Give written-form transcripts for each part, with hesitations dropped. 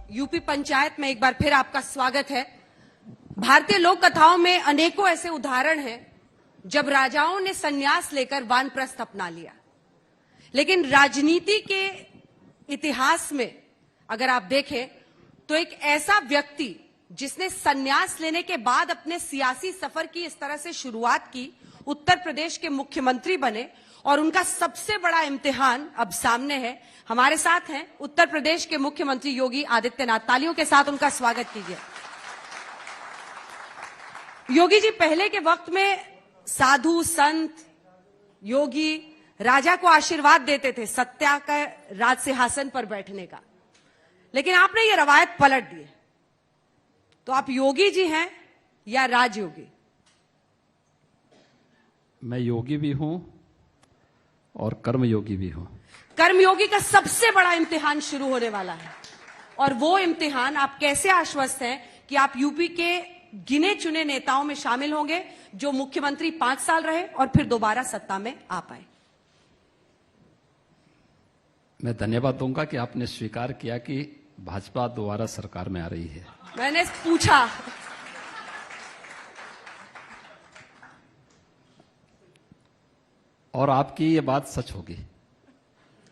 UP panchayat में एक बार फिर आपका स्वागत है। भारतीय लोक कथाओं में अनेकों ऐसे उदाहरण हैं जब राजाओं ने संन्यास लेकर वानप्रस्थ अपना लिया, लेकिन राजनीति के इतिहास में अगर आप देखें तो एक ऐसा व्यक्ति जिसने संन्यास लेने के बाद अपने सियासी सफर की इस तरह से शुरुआत की, उत्तर प्रदेश के मुख्यमंत्री बने और उनका सबसे बड़ा इम्तिहान अब सामने है। हमारे साथ हैं उत्तर प्रदेश के मुख्यमंत्री योगी आदित्यनाथ। तालियों के साथ उनका स्वागत कीजिए। योगी जी, पहले के वक्त में साधु संत योगी राजा को आशीर्वाद देते थे सत्या का राज सिंहासन पर बैठने का, लेकिन आपने ये रवायत पलट दी। तो आप योगी जी हैं या राजयोगी? मैं योगी भी हूं और कर्मयोगी भी हूं। कर्मयोगी का सबसे बड़ा इम्तिहान शुरू होने वाला है, और वो इम्तिहान आप कैसे आश्वस्त हैं कि आप यूपी के गिने चुने नेताओं में शामिल होंगे जो मुख्यमंत्री 5 साल रहे और फिर दोबारा सत्ता में आ पाए? मैं धन्यवाद दूंगा कि आपने स्वीकार किया कि भाजपा दोबारा सरकार में आ रही है। मैंने पूछा। और आपकी ये बात सच होगी।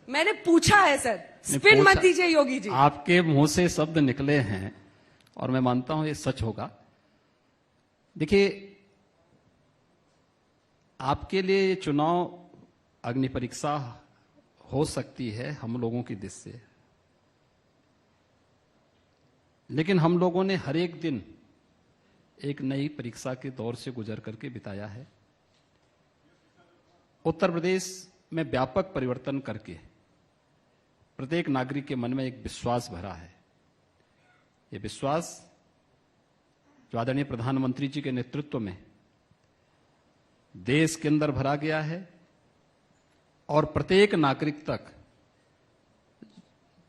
मैंने पूछा है सर, स्पिन मत दीजिए योगी जी। आपके मुंह से शब्द निकले हैं और मैं मानता हूं ये सच होगा। देखिए, आपके लिए ये चुनाव अग्नि परीक्षा हो सकती है हम लोगों की दृष्टि से, लेकिन हम लोगों ने हर एक दिन एक नई परीक्षा के दौर से गुजर करके बिताया है। उत्तर प्रदेश में व्यापक परिवर्तन करके प्रत्येक नागरिक के मन में एक विश्वास भरा है। ये विश्वास जो आदरणीय प्रधानमंत्री जी के नेतृत्व में देश के अंदर भरा गया है और प्रत्येक नागरिक तक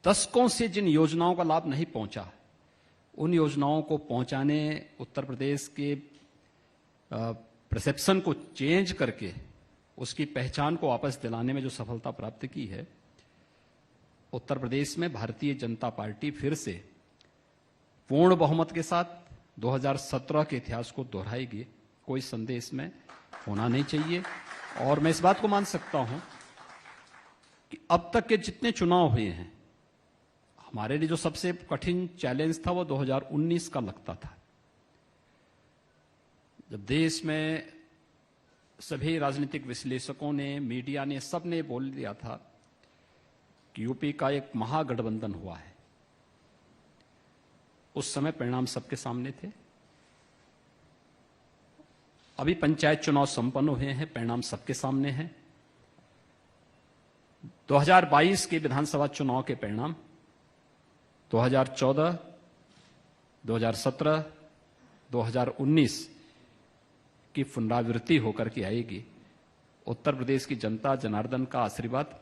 दशकों से जिन योजनाओं का लाभ नहीं पहुंचा, उन योजनाओं को पहुंचाने, उत्तर प्रदेश के परसेप्शन को चेंज करके उसकी पहचान को वापस दिलाने में जो सफलता प्राप्त की है, उत्तर प्रदेश में भारतीय जनता पार्टी फिर से पूर्ण बहुमत के साथ 2017 के इतिहास को दोहराएगी। कोई संदेह इसमें होना नहीं चाहिए। और मैं इस बात को मान सकता हूं कि अब तक के जितने चुनाव हुए हैं, हमारे लिए जो सबसे कठिन चैलेंज था वो 2019 का लगता था, जब देश में सभी राजनीतिक विश्लेषकों ने, मीडिया ने, सबने बोल दिया था कि यूपी का एक महागठबंधन हुआ है। उस समय परिणाम सबके सामने थे। अभी पंचायत चुनाव संपन्न हुए हैं, परिणाम सबके सामने हैं। 2022 के विधानसभा चुनाव के परिणाम 2014, 2017, 2019 की पुनरावृत्ति होकर के आएगी। उत्तर प्रदेश की जनता जनार्दन का आशीर्वाद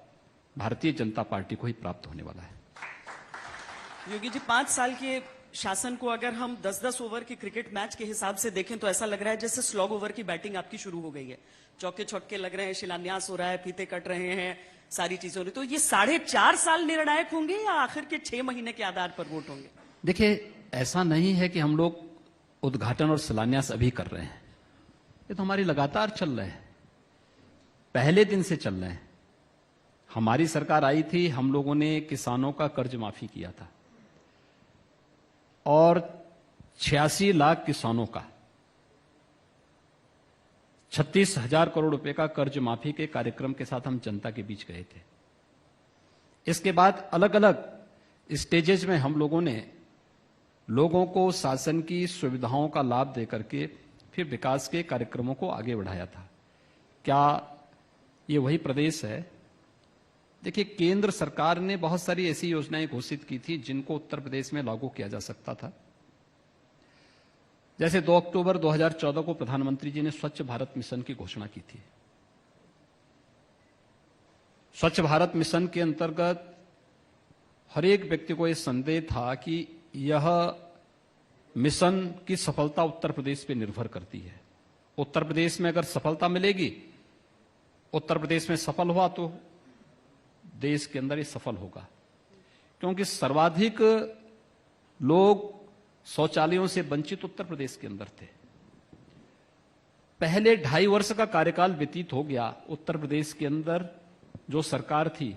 भारतीय जनता पार्टी को ही प्राप्त होने वाला है। योगी जी, 5 साल के शासन को अगर हम 10-10 ओवर के क्रिकेट मैच के हिसाब से देखें तो ऐसा लग रहा है जैसे स्लॉग ओवर की बैटिंग आपकी शुरू हो गई है। चौके छक्के लग रहे हैं, शिलान्यास हो रहा है, फीते कट रहे हैं, सारी चीजें हो रही। तो ये 4.5 साल निर्णायक होंगे या आखिर के 6 महीने के आधार पर वोट होंगे? देखिए, ऐसा नहीं है कि हम लोग उद्घाटन और शिलान्यास अभी कर रहे हैं। ये तो हमारी लगातार चल रहे हैं, पहले दिन से चल रहे हैं। हमारी सरकार आई थी, हम लोगों ने किसानों का कर्ज माफी किया था और 86 लाख किसानों का 36,000 करोड़ रुपए का कर्ज माफी के कार्यक्रम के साथ हम जनता के बीच गए थे। इसके बाद अलग अलग स्टेजेस में हम लोगों ने लोगों को शासन की सुविधाओं का लाभ देकर के फिर विकास के कार्यक्रमों को आगे बढ़ाया था। क्या ये वही प्रदेश है? देखिए, केंद्र सरकार ने बहुत सारी ऐसी योजनाएं घोषित की थी जिनको उत्तर प्रदेश में लागू किया जा सकता था। जैसे 2 अक्टूबर 2014 को प्रधानमंत्री जी ने स्वच्छ भारत मिशन की घोषणा की थी। स्वच्छ भारत मिशन के अंतर्गत हर एक व्यक्ति को यह संदेह था कि यह मिशन की सफलता उत्तर प्रदेश पे निर्भर करती है। उत्तर प्रदेश में अगर सफलता मिलेगी, उत्तर प्रदेश में सफल हुआ तो देश के अंदर ये सफल होगा, क्योंकि सर्वाधिक लोग शौचालयों से वंचित उत्तर प्रदेश के अंदर थे। पहले 2.5 वर्ष का कार्यकाल व्यतीत हो गया, उत्तर प्रदेश के अंदर जो सरकार थी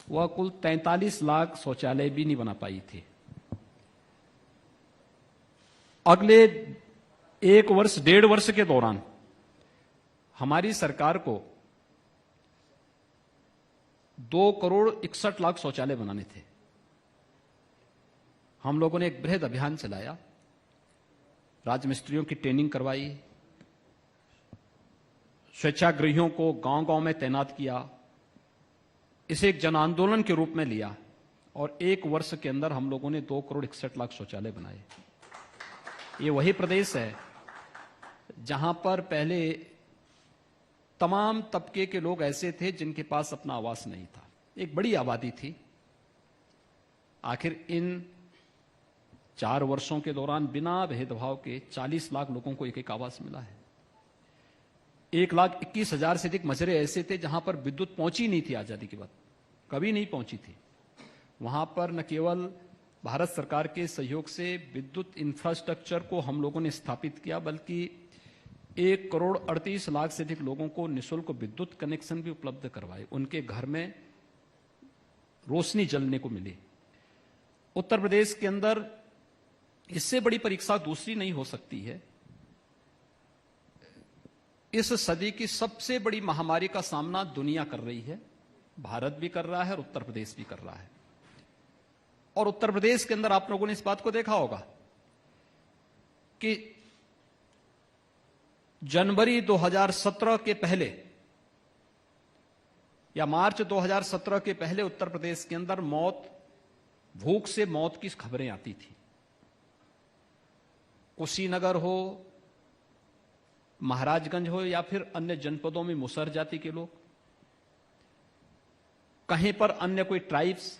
वह कुल 43 लाख शौचालय भी नहीं बना पाई थी। अगले 1 वर्ष 1.5 वर्ष के दौरान हमारी सरकार को 2,61,00,000 शौचालय बनाने थे। हम लोगों ने एक बृहद अभियान चलाया, राजमिस्त्रियों की ट्रेनिंग करवाई, स्वेच्छाग्रहियों को गांव-गांव में तैनात किया, इसे एक जन आंदोलन के रूप में लिया और 1 वर्ष के अंदर हम लोगों ने 2,61,00,000 शौचालय बनाए। ये वही प्रदेश है जहां पर पहले तमाम तबके के लोग ऐसे थे जिनके पास अपना आवास नहीं था। एक बड़ी आबादी थी। आखिर इन 4 वर्षों के दौरान बिना भेदभाव के 40 लाख लोगों को एक आवास मिला है। 1,21,000 से अधिक मजरे ऐसे थे जहां पर विद्युत पहुंची नहीं थी आजादी के बाद, कभी नहीं पहुंची थी। वहां पर न केवल भारत सरकार के सहयोग से विद्युत इंफ्रास्ट्रक्चर को हम लोगों ने स्थापित किया, बल्कि 1,38,00,000 से अधिक लोगों को निःशुल्क विद्युत कनेक्शन भी उपलब्ध करवाए, उनके घर में रोशनी जलने को मिली। उत्तर प्रदेश के अंदर इससे बड़ी परीक्षा दूसरी नहीं हो सकती है। इस सदी की सबसे बड़ी महामारी का सामना दुनिया कर रही है, भारत भी कर रहा है और उत्तर प्रदेश भी कर रहा है। और उत्तर प्रदेश के अंदर आप लोगों ने इस बात को देखा होगा कि जनवरी 2017 के पहले या मार्च 2017 के पहले उत्तर प्रदेश के अंदर भूख से मौत की खबरें आती थी। कुशीनगर हो, महाराजगंज हो या फिर अन्य जनपदों में मुसहर जाति के लोग, कहीं पर अन्य कोई ट्राइब्स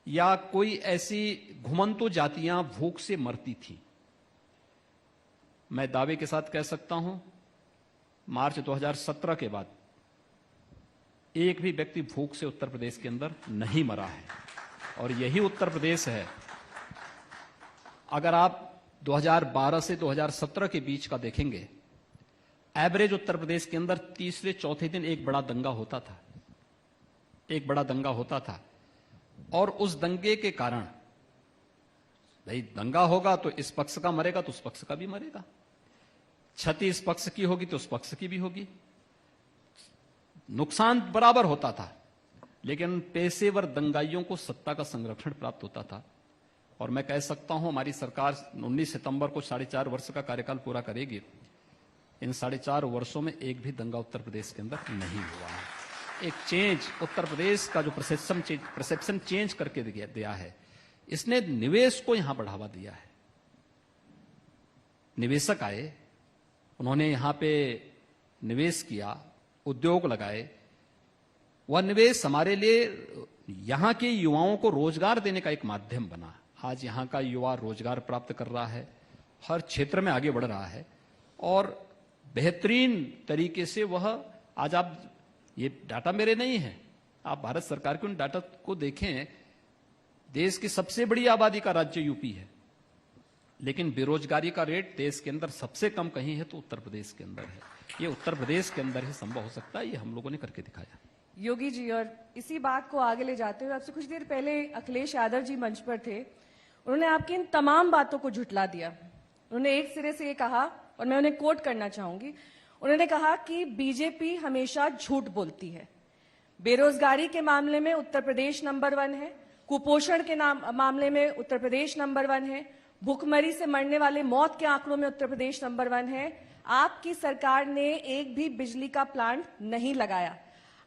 या कोई ऐसी घुमंतु जातियां भूख से मरती थी। मैं दावे के साथ कह सकता हूं, मार्च 2017 के बाद एक भी व्यक्ति भूख से उत्तर प्रदेश के अंदर नहीं मरा है। और यही उत्तर प्रदेश है, अगर आप 2012 से 2017 के बीच का देखेंगे, एवरेज उत्तर प्रदेश के अंदर तीसरे चौथे दिन एक बड़ा दंगा होता था, एक बड़ा दंगा होता था। और उस दंगे के कारण, भाई दंगा होगा तो इस पक्ष का मरेगा तो उस पक्ष का भी मरेगा, क्षति इस पक्ष की होगी तो उस पक्ष की भी होगी, नुकसान बराबर होता था। लेकिन पेशेवर दंगाइयों को सत्ता का संरक्षण प्राप्त होता था। और मैं कह सकता हूं, हमारी सरकार 19 सितंबर को 4.5 वर्ष का कार्यकाल पूरा करेगी। इन 4.5 वर्षों में एक भी दंगा उत्तर प्रदेश के अंदर नहीं हुआ है। एक चेंज, उत्तर प्रदेश का जो परसेप्शन चेंज करके दिया है, इसने निवेश को यहां बढ़ावा दिया है। निवेशक आए, उन्होंने यहां पे निवेश किया, उद्योग लगाए। वह निवेश हमारे लिए यहां के युवाओं को रोजगार देने का एक माध्यम बना। आज यहां का युवा रोजगार प्राप्त कर रहा है, हर क्षेत्र में आगे बढ़ रहा है और बेहतरीन तरीके से वह, आज आप, ये डाटा मेरे नहीं है, आप भारत सरकार के उन डाटा को देखें, देश की सबसे बड़ी आबादी का राज्य यूपी है, लेकिन बेरोजगारी का रेट देश के अंदर सबसे कम कहीं है तो उत्तर प्रदेश के अंदर है। ये उत्तर प्रदेश के अंदर ही संभव हो सकता है, ये हम लोगों ने करके दिखाया। योगी जी, और इसी बात को आगे ले जाते हुए, आपसे कुछ देर पहले अखिलेश यादव जी मंच पर थे, उन्होंने आपकी इन तमाम बातों को झुठला दिया। उन्होंने एक सिरे से ये कहा, और मैं उन्हें कोट करना चाहूंगी, उन्होंने कहा कि बीजेपी हमेशा झूठ बोलती है। बेरोजगारी के मामले में उत्तर प्रदेश नंबर 1 है, कुपोषण के मामले में उत्तर प्रदेश नंबर 1 है, भूखमरी से मरने वाले मौत के आंकड़ों में उत्तर प्रदेश नंबर 1 है। आपकी सरकार ने एक भी बिजली का प्लांट नहीं लगाया,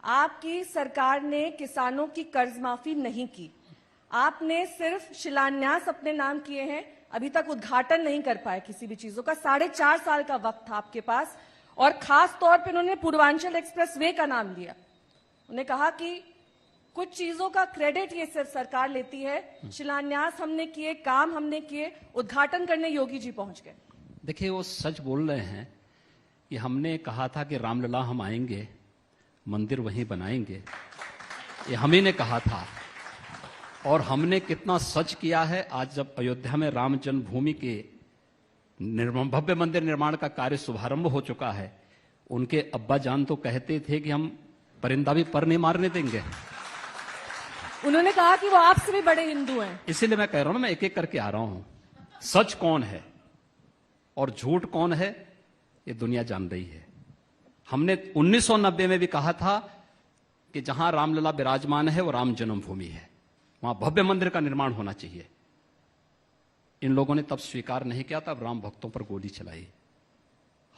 आपकी सरकार ने किसानों की कर्ज माफी नहीं की, आपने सिर्फ शिलान्यास अपने नाम किए हैं, अभी तक उद्घाटन नहीं कर पाए किसी भी चीजों का। 4.5 साल का वक्त था आपके पास। और खास तौर पे उन्होंने पूर्वांचल एक्सप्रेस वे का नाम लिया। उन्होंने कहा कि कुछ चीजों का क्रेडिट ये सिर्फ सरकार लेती है, शिलान्यास हमने किए, काम हमने किए, उद्घाटन करने योगी जी पहुंच गए। देखिए, वो सच बोल रहे हैं कि हमने कहा था कि रामलला हम आएंगे, मंदिर वहीं बनाएंगे, ये हम ही ने कहा था। और हमने कितना सच किया है। आज जब अयोध्या में राम जन्मभूमि के भव्य मंदिर निर्माण का कार्य शुभारंभ हो चुका है, उनके अब्बा जान तो कहते थे कि हम परिंदा भी पर नहीं मारने देंगे। उन्होंने कहा कि वो आपसे भी बड़े हिंदू हैं। इसीलिए मैं कह रहा हूं, मैं एक एक करके आ रहा हूं। सच कौन है और झूठ कौन है, ये दुनिया जान रही है। हमने 1990 में भी कहा था कि जहां रामलला विराजमान है वो राम जन्मभूमि है, वहां भव्य मंदिर का निर्माण होना चाहिए। इन लोगों ने तब स्वीकार नहीं किया, तब राम भक्तों पर गोली चलाई।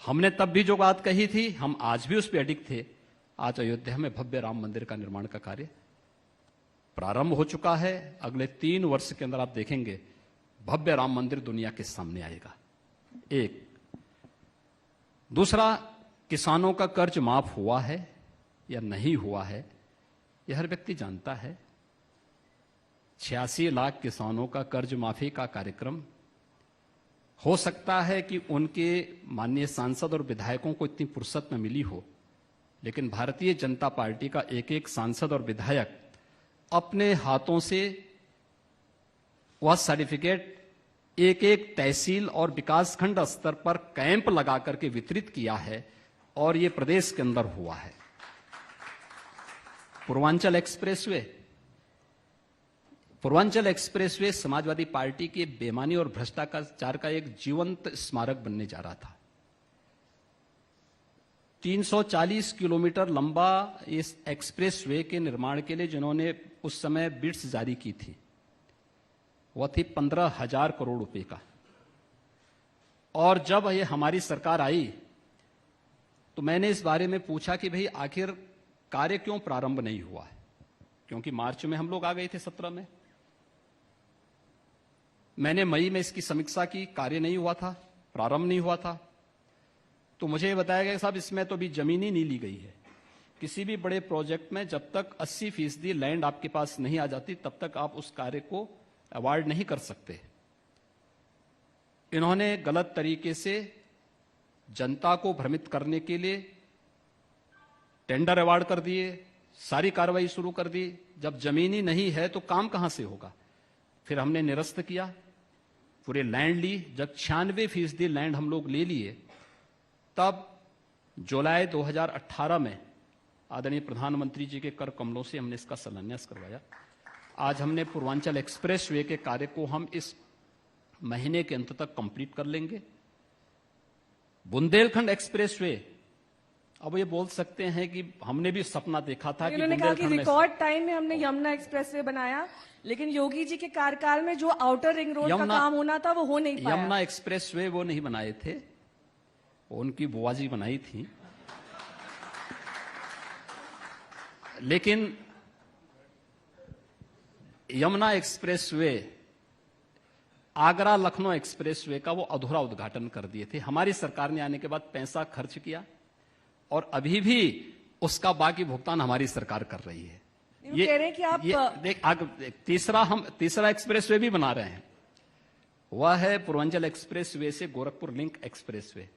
हमने तब भी जो बात कही थी, हम आज भी उस पर अडिग थे। आज अयोध्या में भव्य राम मंदिर का निर्माण का कार्य प्रारंभ हो चुका है। अगले 3 वर्ष के अंदर आप देखेंगे भव्य राम मंदिर दुनिया के सामने आएगा। एक दूसरा, किसानों का कर्ज माफ हुआ है या नहीं हुआ है, यह हर व्यक्ति जानता है। 86 लाख किसानों का कर्ज माफी का कार्यक्रम, हो सकता है कि उनके माननीय सांसद और विधायकों को इतनी फुर्सत न मिली हो, लेकिन भारतीय जनता पार्टी का एक एक सांसद और विधायक अपने हाथों से वह सर्टिफिकेट एक एक तहसील और विकासखंड स्तर पर कैंप लगा करके वितरित किया है, और यह प्रदेश के अंदर हुआ है। पूर्वांचल एक्सप्रेसवे समाजवादी पार्टी की बेईमानी और भ्रष्टाचार का एक जीवंत स्मारक बनने जा रहा था। 340 किलोमीटर लंबा इस एक्सप्रेसवे के निर्माण के लिए जिन्होंने उस समय बिड्स जारी की थी, वह थी 15,000 करोड़ रुपए का। और जब ये हमारी सरकार आई तो मैंने इस बारे में पूछा कि भाई आखिर कार्य क्यों प्रारंभ नहीं हुआ है, क्योंकि मार्च में हम लोग आ गए थे 17 में। मैंने मई में इसकी समीक्षा की, कार्य नहीं हुआ था, प्रारंभ नहीं हुआ था। तो मुझे बताया गया साहब इसमें तो अभी जमीन ही नहीं ली गई है। किसी भी बड़े प्रोजेक्ट में जब तक 80% लैंड आपके पास नहीं आ जाती तब तक आप उस कार्य को अवार्ड नहीं कर सकते। इन्होंने गलत तरीके से जनता को भ्रमित करने के लिए टेंडर अवार्ड कर दिए, सारी कार्रवाई शुरू कर दी। जब जमीन ही नहीं है तो काम कहां से होगा। फिर हमने निरस्त किया, पूरे लैंड ली। जब 96% लैंड हम लोग ले लिए, तब जुलाई 2018 में आदरणीय प्रधानमंत्री जी के कर कमलों से हमने इसका शिलान्यास करवाया। आज हमने पूर्वांचल एक्सप्रेसवे के कार्य को हम इस महीने के अंत तक कंप्लीट कर लेंगे। बुंदेलखंड एक्सप्रेसवे, अब ये बोल सकते हैं कि हमने भी सपना देखा था कि उन्होंने कहा कि रिकॉर्ड टाइम में हमने यमुना एक्सप्रेसवे बनाया, लेकिन योगी जी के कार्यकाल में जो आउटर रिंग रोड का काम होना था वो हो नहीं पाया। यमुना एक्सप्रेसवे वो नहीं बनाए थे, वो उनकी बुआ जी बनाई थी। लेकिन यमुना एक्सप्रेसवे, आगरा लखनऊ एक्सप्रेसवे का वो अधूरा उद्घाटन कर दिए थे। हमारी सरकार ने आने के बाद पैसा खर्च किया और अभी भी उसका बाकी भुगतान हमारी सरकार कर रही है। ये कह रहे हैं कि आप तीसरा एक्सप्रेसवे भी बना रहे हैं, वह है पूर्वांचल एक्सप्रेसवे से गोरखपुर लिंक एक्सप्रेसवे।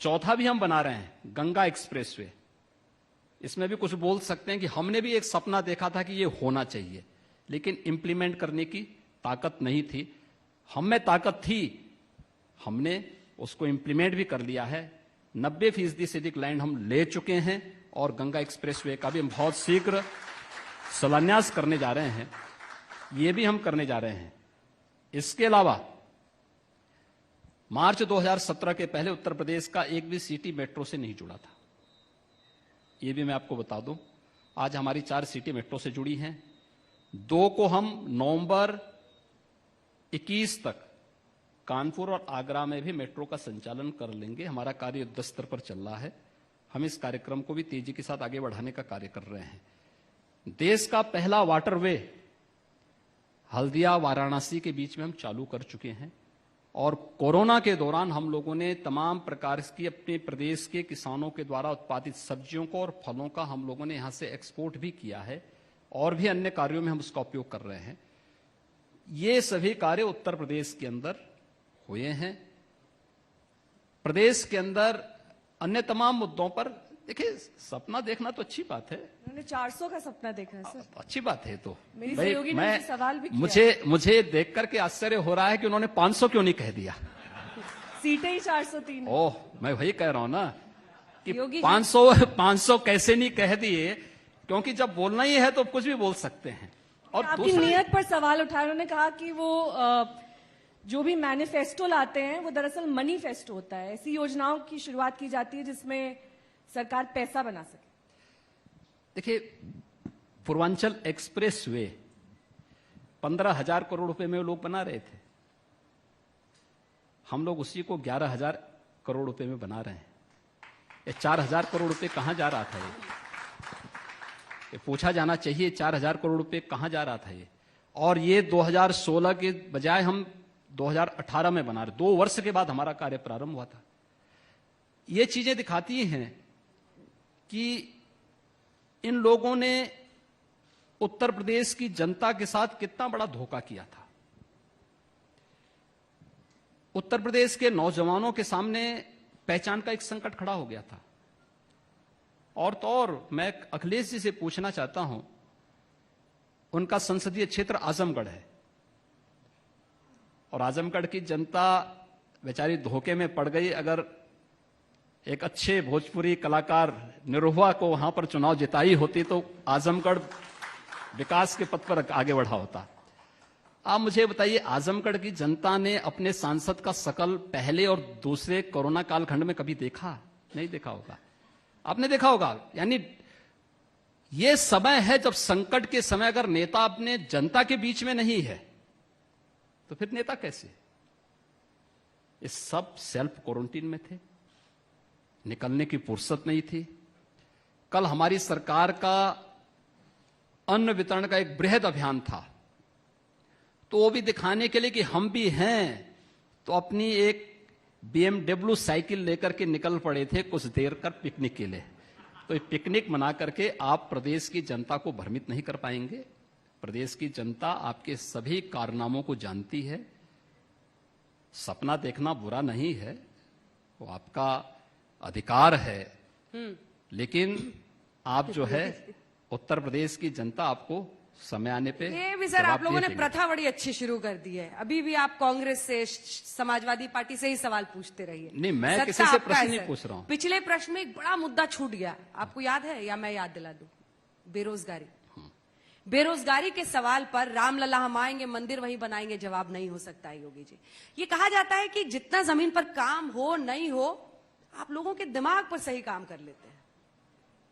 चौथा भी हम बना रहे हैं, गंगा एक्सप्रेसवे। इसमें भी कुछ बोल सकते हैं कि हमने भी एक सपना देखा था कि ये होना चाहिए, लेकिन इंप्लीमेंट करने की ताकत नहीं थी। हम में ताकत थी, हमने उसको इंप्लीमेंट भी कर लिया है। 90% से अधिक लैंड हम ले चुके हैं और गंगा एक्सप्रेसवे का भी हम बहुत शीघ्र शिलान्यास करने जा रहे हैं। ये भी हम करने जा रहे हैं। इसके अलावा मार्च 2017 के पहले उत्तर प्रदेश का एक भी सिटी मेट्रो से नहीं जुड़ा था। ये भी मैं आपको बता दूं, आज हमारी 4 सिटी मेट्रो से जुड़ी हैं। 2 को हम नवंबर 21 तक कानपुर और आगरा में भी मेट्रो का संचालन कर लेंगे। हमारा कार्य युद्ध स्तर पर चल रहा है। हम इस कार्यक्रम को भी तेजी के साथ आगे बढ़ाने का कार्य कर रहे हैं। देश का पहला वाटरवे हल्दिया वाराणसी के बीच में हम चालू कर चुके हैं और कोरोना के दौरान हम लोगों ने तमाम प्रकार की अपने प्रदेश के किसानों के द्वारा उत्पादित सब्जियों को और फलों का हम लोगों ने यहां से एक्सपोर्ट भी किया है और भी अन्य कार्यों में हम उसका उपयोग कर रहे हैं। ये सभी कार्य उत्तर प्रदेश के अंदर हुए हैं। प्रदेश के अंदर अन्य तमाम मुद्दों पर देखिए, सपना देखना तो अच्छी बात है, उन्होंने 400 का सपना देखा है सर। अच्छी बात है। तो मेरी भाई, सहयोगी ने मुझसे सवाल भी किया। मुझे देख करके आश्चर्य हो रहा है कि उन्होंने 500 क्यों नहीं कह दिया। सीटें ही 403 है। ओह, मैं वही कह रहा हूं ना कि योगी जी- 500 कैसे नहीं कह दिए, क्योंकि जब बोलना ही है तो कुछ भी बोल सकते हैं। और आपकी नियत पर सवाल उठाया, उन्होंने कहा कि वो जो भी मैनिफेस्टो लाते हैं वो दरअसल मनीफेस्टो होता है, ऐसी योजनाओं की शुरुआत की जाती है जिसमें सरकार पैसा बना सके। देखिए, पूर्वांचल एक्सप्रेस वे 15,000 करोड़ रुपए में लोग बना रहे थे, हम लोग उसी को 11,000 करोड़ रुपए में बना रहे हैं। ये 4,000 करोड़ रुपए कहां जा रहा था? ये पूछा जाना चाहिए, 4,000 करोड़ रुपए कहां जा रहा था ये? और ये 2016 के बजाय हम 2018 में बना रहे, 2 वर्ष के बाद हमारा कार्य प्रारंभ हुआ था। ये चीजें दिखाती हैं कि इन लोगों ने उत्तर प्रदेश की जनता के साथ कितना बड़ा धोखा किया था। उत्तर प्रदेश के नौजवानों के सामने पहचान का एक संकट खड़ा हो गया था। और तो और मैं अखिलेश जी से पूछना चाहता हूं, उनका संसदीय क्षेत्र आजमगढ़ है और आजमगढ़ की जनता बेचारी धोखे में पड़ गई। अगर एक अच्छे भोजपुरी कलाकार निरहुआ को वहां पर चुनाव जिताई होती तो आजमगढ़ विकास के पथ पर आगे बढ़ा होता। आप मुझे बताइए, आजमगढ़ की जनता ने अपने सांसद का शकल पहले और दूसरे कोरोना कालखंड में कभी देखा? नहीं देखा होगा। आपने देखा होगा। यानी यह समय है जब संकट के समय अगर नेता अपने जनता के बीच में नहीं है तो फिर नेता कैसे? ये सब सेल्फ क्वारंटीन में थे, निकलने की फुर्सत नहीं थी। कल हमारी सरकार का अन्न वितरण का एक बृहद अभियान था, तो वो भी दिखाने के लिए कि हम भी हैं, तो अपनी एक BMW साइकिल लेकर के निकल पड़े थे कुछ देर कर पिकनिक के लिए। तो ये पिकनिक मना करके आप प्रदेश की जनता को भ्रमित नहीं कर पाएंगे। प्रदेश की जनता आपके सभी कारनामों को जानती है। सपना देखना बुरा नहीं है, वो आपका अधिकार है, लेकिन आप जो है उत्तर प्रदेश की जनता आपको समय आने पे ये भी सर, आप लोगों ने प्रथा बड़ी अच्छी शुरू कर दी है। अभी भी आप कांग्रेस से, समाजवादी पार्टी से ही सवाल पूछते रहिए। नहीं, मैं सत्ता किसी से आपका प्रश्न है नहीं सर। पूछ रहा हूं। पिछले प्रश्न में एक बड़ा मुद्दा छूट गया, आपको याद है या मैं याद दिला दूं? बेरोजगारी। बेरोजगारी के सवाल पर रामलला हम आएंगे मंदिर वहीं बनाएंगे जवाब नहीं हो सकता है योगी जी। ये कहा जाता है कि जितना जमीन पर काम हो नहीं हो, आप लोगों के दिमाग पर सही काम कर लेते हैं।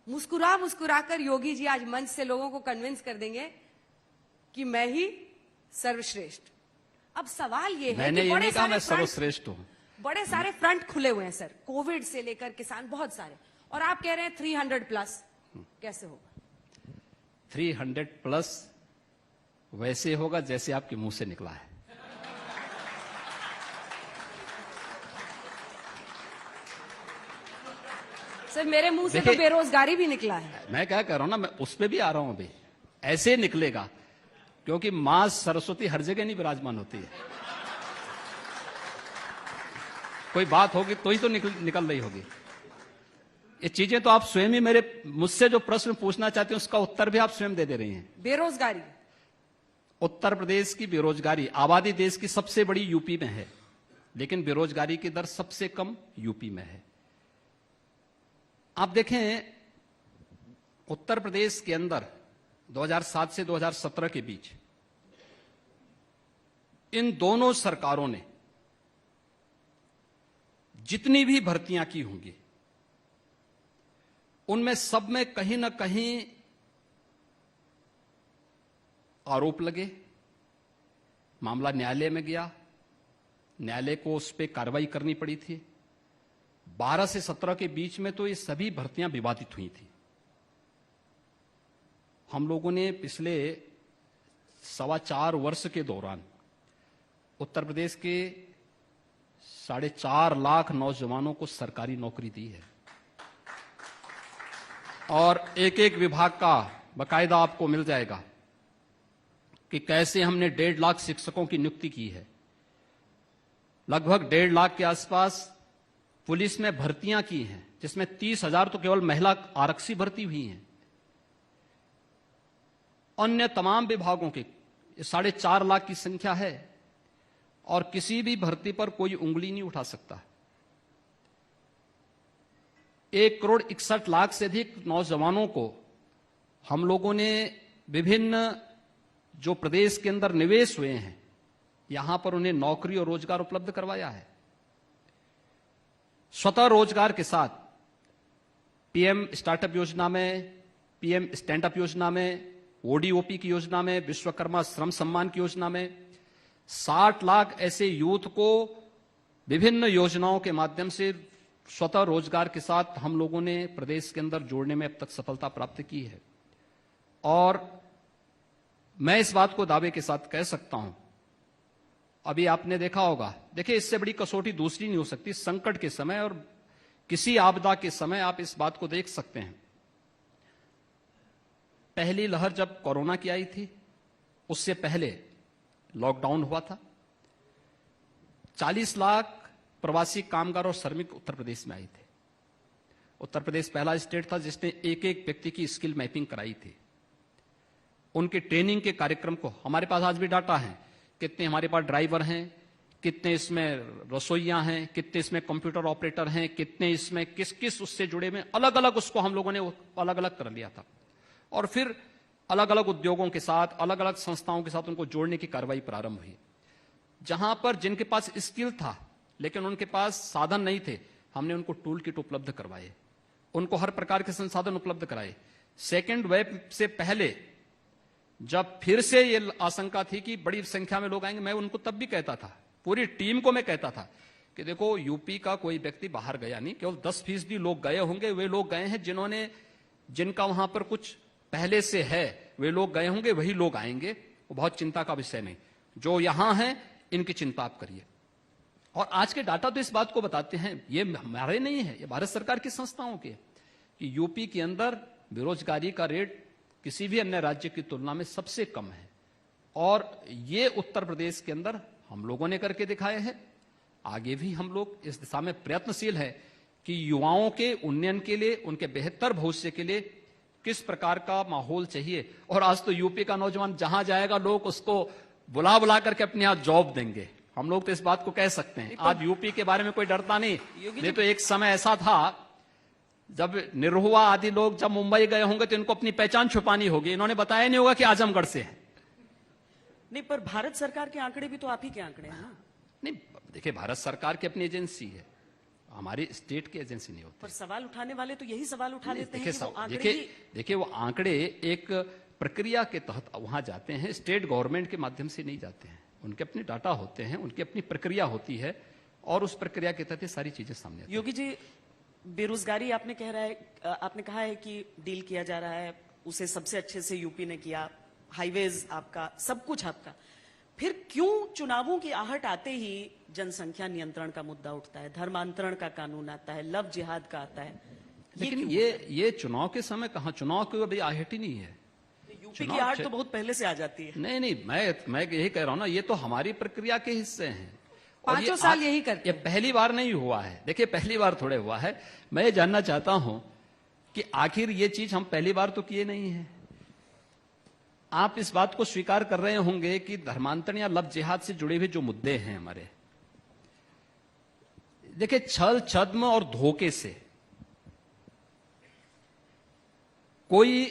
मुस्कुरा मुस्कुरा कर योगी जी आज मंच से लोगों को कन्विंस कर देंगे कि मैं ही सर्वश्रेष्ठ। अब सवाल ये है मैंने कि ये बड़े नहीं कहा मैं सारे सर्वश्रेष्ठ हूं। बड़े सारे फ्रंट खुले हुए हैं सर, कोविड से लेकर किसान, बहुत सारे, और आप कह रहे हैं 300+। कैसे होगा? 300+ वैसे होगा जैसे आपके मुंह से निकला है। सर मेरे मुंह से तो देखिए, बेरोजगारी भी निकला है। मैं क्या कह रहा हूं ना, मैं उस पे भी आ रहा हूं अभी। ऐसे निकलेगा क्योंकि मां सरस्वती हर जगह नहीं विराजमान होती है। कोई बात होगी तो ही तो निकल रही होगी। ये चीजें तो आप स्वयं ही मुझसे जो प्रश्न पूछना चाहते हैं उसका उत्तर भी आप स्वयं दे रही हैं। बेरोजगारी, उत्तर प्रदेश की बेरोजगारी, आबादी देश की सबसे बड़ी यूपी में है, लेकिन बेरोजगारी की दर सबसे कम यूपी में है। आप देखें, उत्तर प्रदेश के अंदर 2007 से 2017 के बीच इन दोनों सरकारों ने जितनी भी भर्तियां की होंगी उनमें सब में कहीं ना कहीं आरोप लगे, मामला न्यायालय में गया, न्यायालय को उस पर कार्रवाई करनी पड़ी थी। 12 से 17 के बीच में तो ये सभी भर्तियां विवादित हुई थी। हम लोगों ने पिछले 4.25 वर्ष के दौरान उत्तर प्रदेश के 4.5 लाख नौजवानों को सरकारी नौकरी दी है और एक एक विभाग का बाकायदा आपको मिल जाएगा कि कैसे हमने 1.5 लाख शिक्षकों की नियुक्ति की है। लगभग 1.5 लाख के आसपास पुलिस में भर्तियां की हैं, जिसमें 30,000 तो केवल महिला आरक्षी भर्ती हुई हैं। अन्य तमाम विभागों की 4.5 लाख की संख्या है और किसी भी भर्ती पर कोई उंगली नहीं उठा सकता। 1,61,00,000 से अधिक नौजवानों को हम लोगों ने विभिन्न जो प्रदेश के अंदर निवेश हुए हैं, यहां पर उन्हें नौकरी और रोजगार उपलब्ध करवाया है। स्वतः रोजगार के साथ पीएम स्टार्टअप योजना में, पीएम स्टैंड अप योजना में, ओडीओपी की योजना में, विश्वकर्मा श्रम सम्मान की योजना में 60 लाख ऐसे यूथ को विभिन्न योजनाओं के माध्यम से स्वतः रोजगार के साथ हम लोगों ने प्रदेश के अंदर जोड़ने में अब तक सफलता प्राप्त की है। और मैं इस बात को दावे के साथ कह सकता हूं, अभी आपने देखा होगा, देखिए इससे बड़ी कसौटी दूसरी नहीं हो सकती। संकट के समय और किसी आपदा के समय आप इस बात को देख सकते हैं। पहली लहर जब कोरोना की आई थी, उससे पहले लॉकडाउन हुआ था। 40 लाख प्रवासी कामगार और श्रमिक उत्तर प्रदेश में आए थे। उत्तर प्रदेश पहला स्टेट था जिसने एक एक व्यक्ति की स्किल मैपिंग कराई थी। उनके ट्रेनिंग के कार्यक्रम को, हमारे पास आज भी डाटा है, कितने हमारे पास ड्राइवर हैं, कितने इसमें रसोइयां हैं, कितने इसमें कंप्यूटर ऑपरेटर हैं, कितने इसमें किस किस उससे जुड़े में, अलग अलग उसको हम लोगों ने अलग अलग कर लिया था। और फिर अलग अलग उद्योगों के साथ, अलग अलग संस्थाओं के साथ उनको जोड़ने की कार्रवाई प्रारंभ हुई। जहां पर जिनके पास स्किल था लेकिन उनके पास साधन नहीं थे, हमने उनको टूल किट उपलब्ध करवाए, उनको हर प्रकार के संसाधन उपलब्ध कराए। सेकेंड वेव से पहले जब फिर से ये आशंका थी कि बड़ी संख्या में लोग आएंगे, मैं उनको तब भी कहता था, पूरी टीम को मैं कहता था कि देखो यूपी का कोई व्यक्ति बाहर गया नहीं, केवल 10% लोग गए होंगे। वे लोग गए हैं जिनका वहां पर कुछ पहले से है, वे लोग गए होंगे, वही लोग आएंगे। वो बहुत चिंता का विषय नहीं, जो यहां हैं इनकी चिंता आप करिए। और आज के डाटा तो इस बात को बताते हैं, ये हमारे नहीं है, ये भारत सरकार की संस्थाओं के, कि यूपी के अंदर बेरोजगारी का रेट किसी भी अन्य राज्य की तुलना में सबसे कम है। और ये उत्तर प्रदेश के अंदर हम लोगों ने करके दिखाए हैं। आगे भी हम लोग इस दिशा में प्रयत्नशील है कि युवाओं के उन्नयन के लिए, उनके बेहतर भविष्य के लिए किस प्रकार का माहौल चाहिए। और आज तो यूपी का नौजवान जहां जाएगा लोग उसको बुला बुला करके अपने यहां जॉब देंगे। हम लोग तो इस बात को कह सकते हैं, आज यूपी के बारे में कोई डरता नहीं। नहीं तो एक समय ऐसा था जब निरहुआ आदि लोग जब मुंबई गए होंगे तो इनको अपनी पहचान छुपानी होगी, इन्होंने बताया नहीं होगा कि आजमगढ़ से है। नहीं, पर भारत सरकार के आंकड़े भी तो आप ही के आंकड़े हैं ना। नहीं, देखिए भारत सरकार की अपनी एजेंसी है, हमारी स्टेट की एजेंसी नहीं होती। पर सवाल उठाने वाले तो यही सवाल उठा लेते हैं कि वो आंकड़े देखिए वो आंकड़े एक प्रक्रिया के तहत वहां जाते हैं, स्टेट गवर्नमेंट के माध्यम से नहीं जाते हैं। उनके अपने डाटा होते हैं, उनकी अपनी प्रक्रिया होती है और उस प्रक्रिया के तहत सारी चीजें सामने आती हैं। योगी जी, बेरोजगारी आपने कहा है कि डील किया जा रहा है, उसे सबसे अच्छे से यूपी ने किया, हाईवेज आपका, सब कुछ आपका। फिर क्यों चुनावों की आहट आते ही जनसंख्या नियंत्रण का मुद्दा उठता है, धर्मांतरण का कानून आता है, लव जिहाद का आता है? लेकिन ये चुनाव के समय कहां, चुनाव की अभी आहट ही नहीं है। यूपी की आहट तो बहुत पहले से आ जाती है। नहीं, मैं यही कह रहा हूं ना, ये तो हमारी प्रक्रिया के हिस्से हैं। 5 साल यही करते ये पहली बार नहीं हुआ है। देखिए पहली बार थोड़े हुआ है। मैं ये जानना चाहता हूं कि आखिर ये चीज हम पहली बार तो किए नहीं है। आप इस बात को स्वीकार कर रहे होंगे कि धर्मांतरण या लव जिहाद से जुड़े हुए जो मुद्दे हैं हमारे, देखिए छल छद्म और धोखे से कोई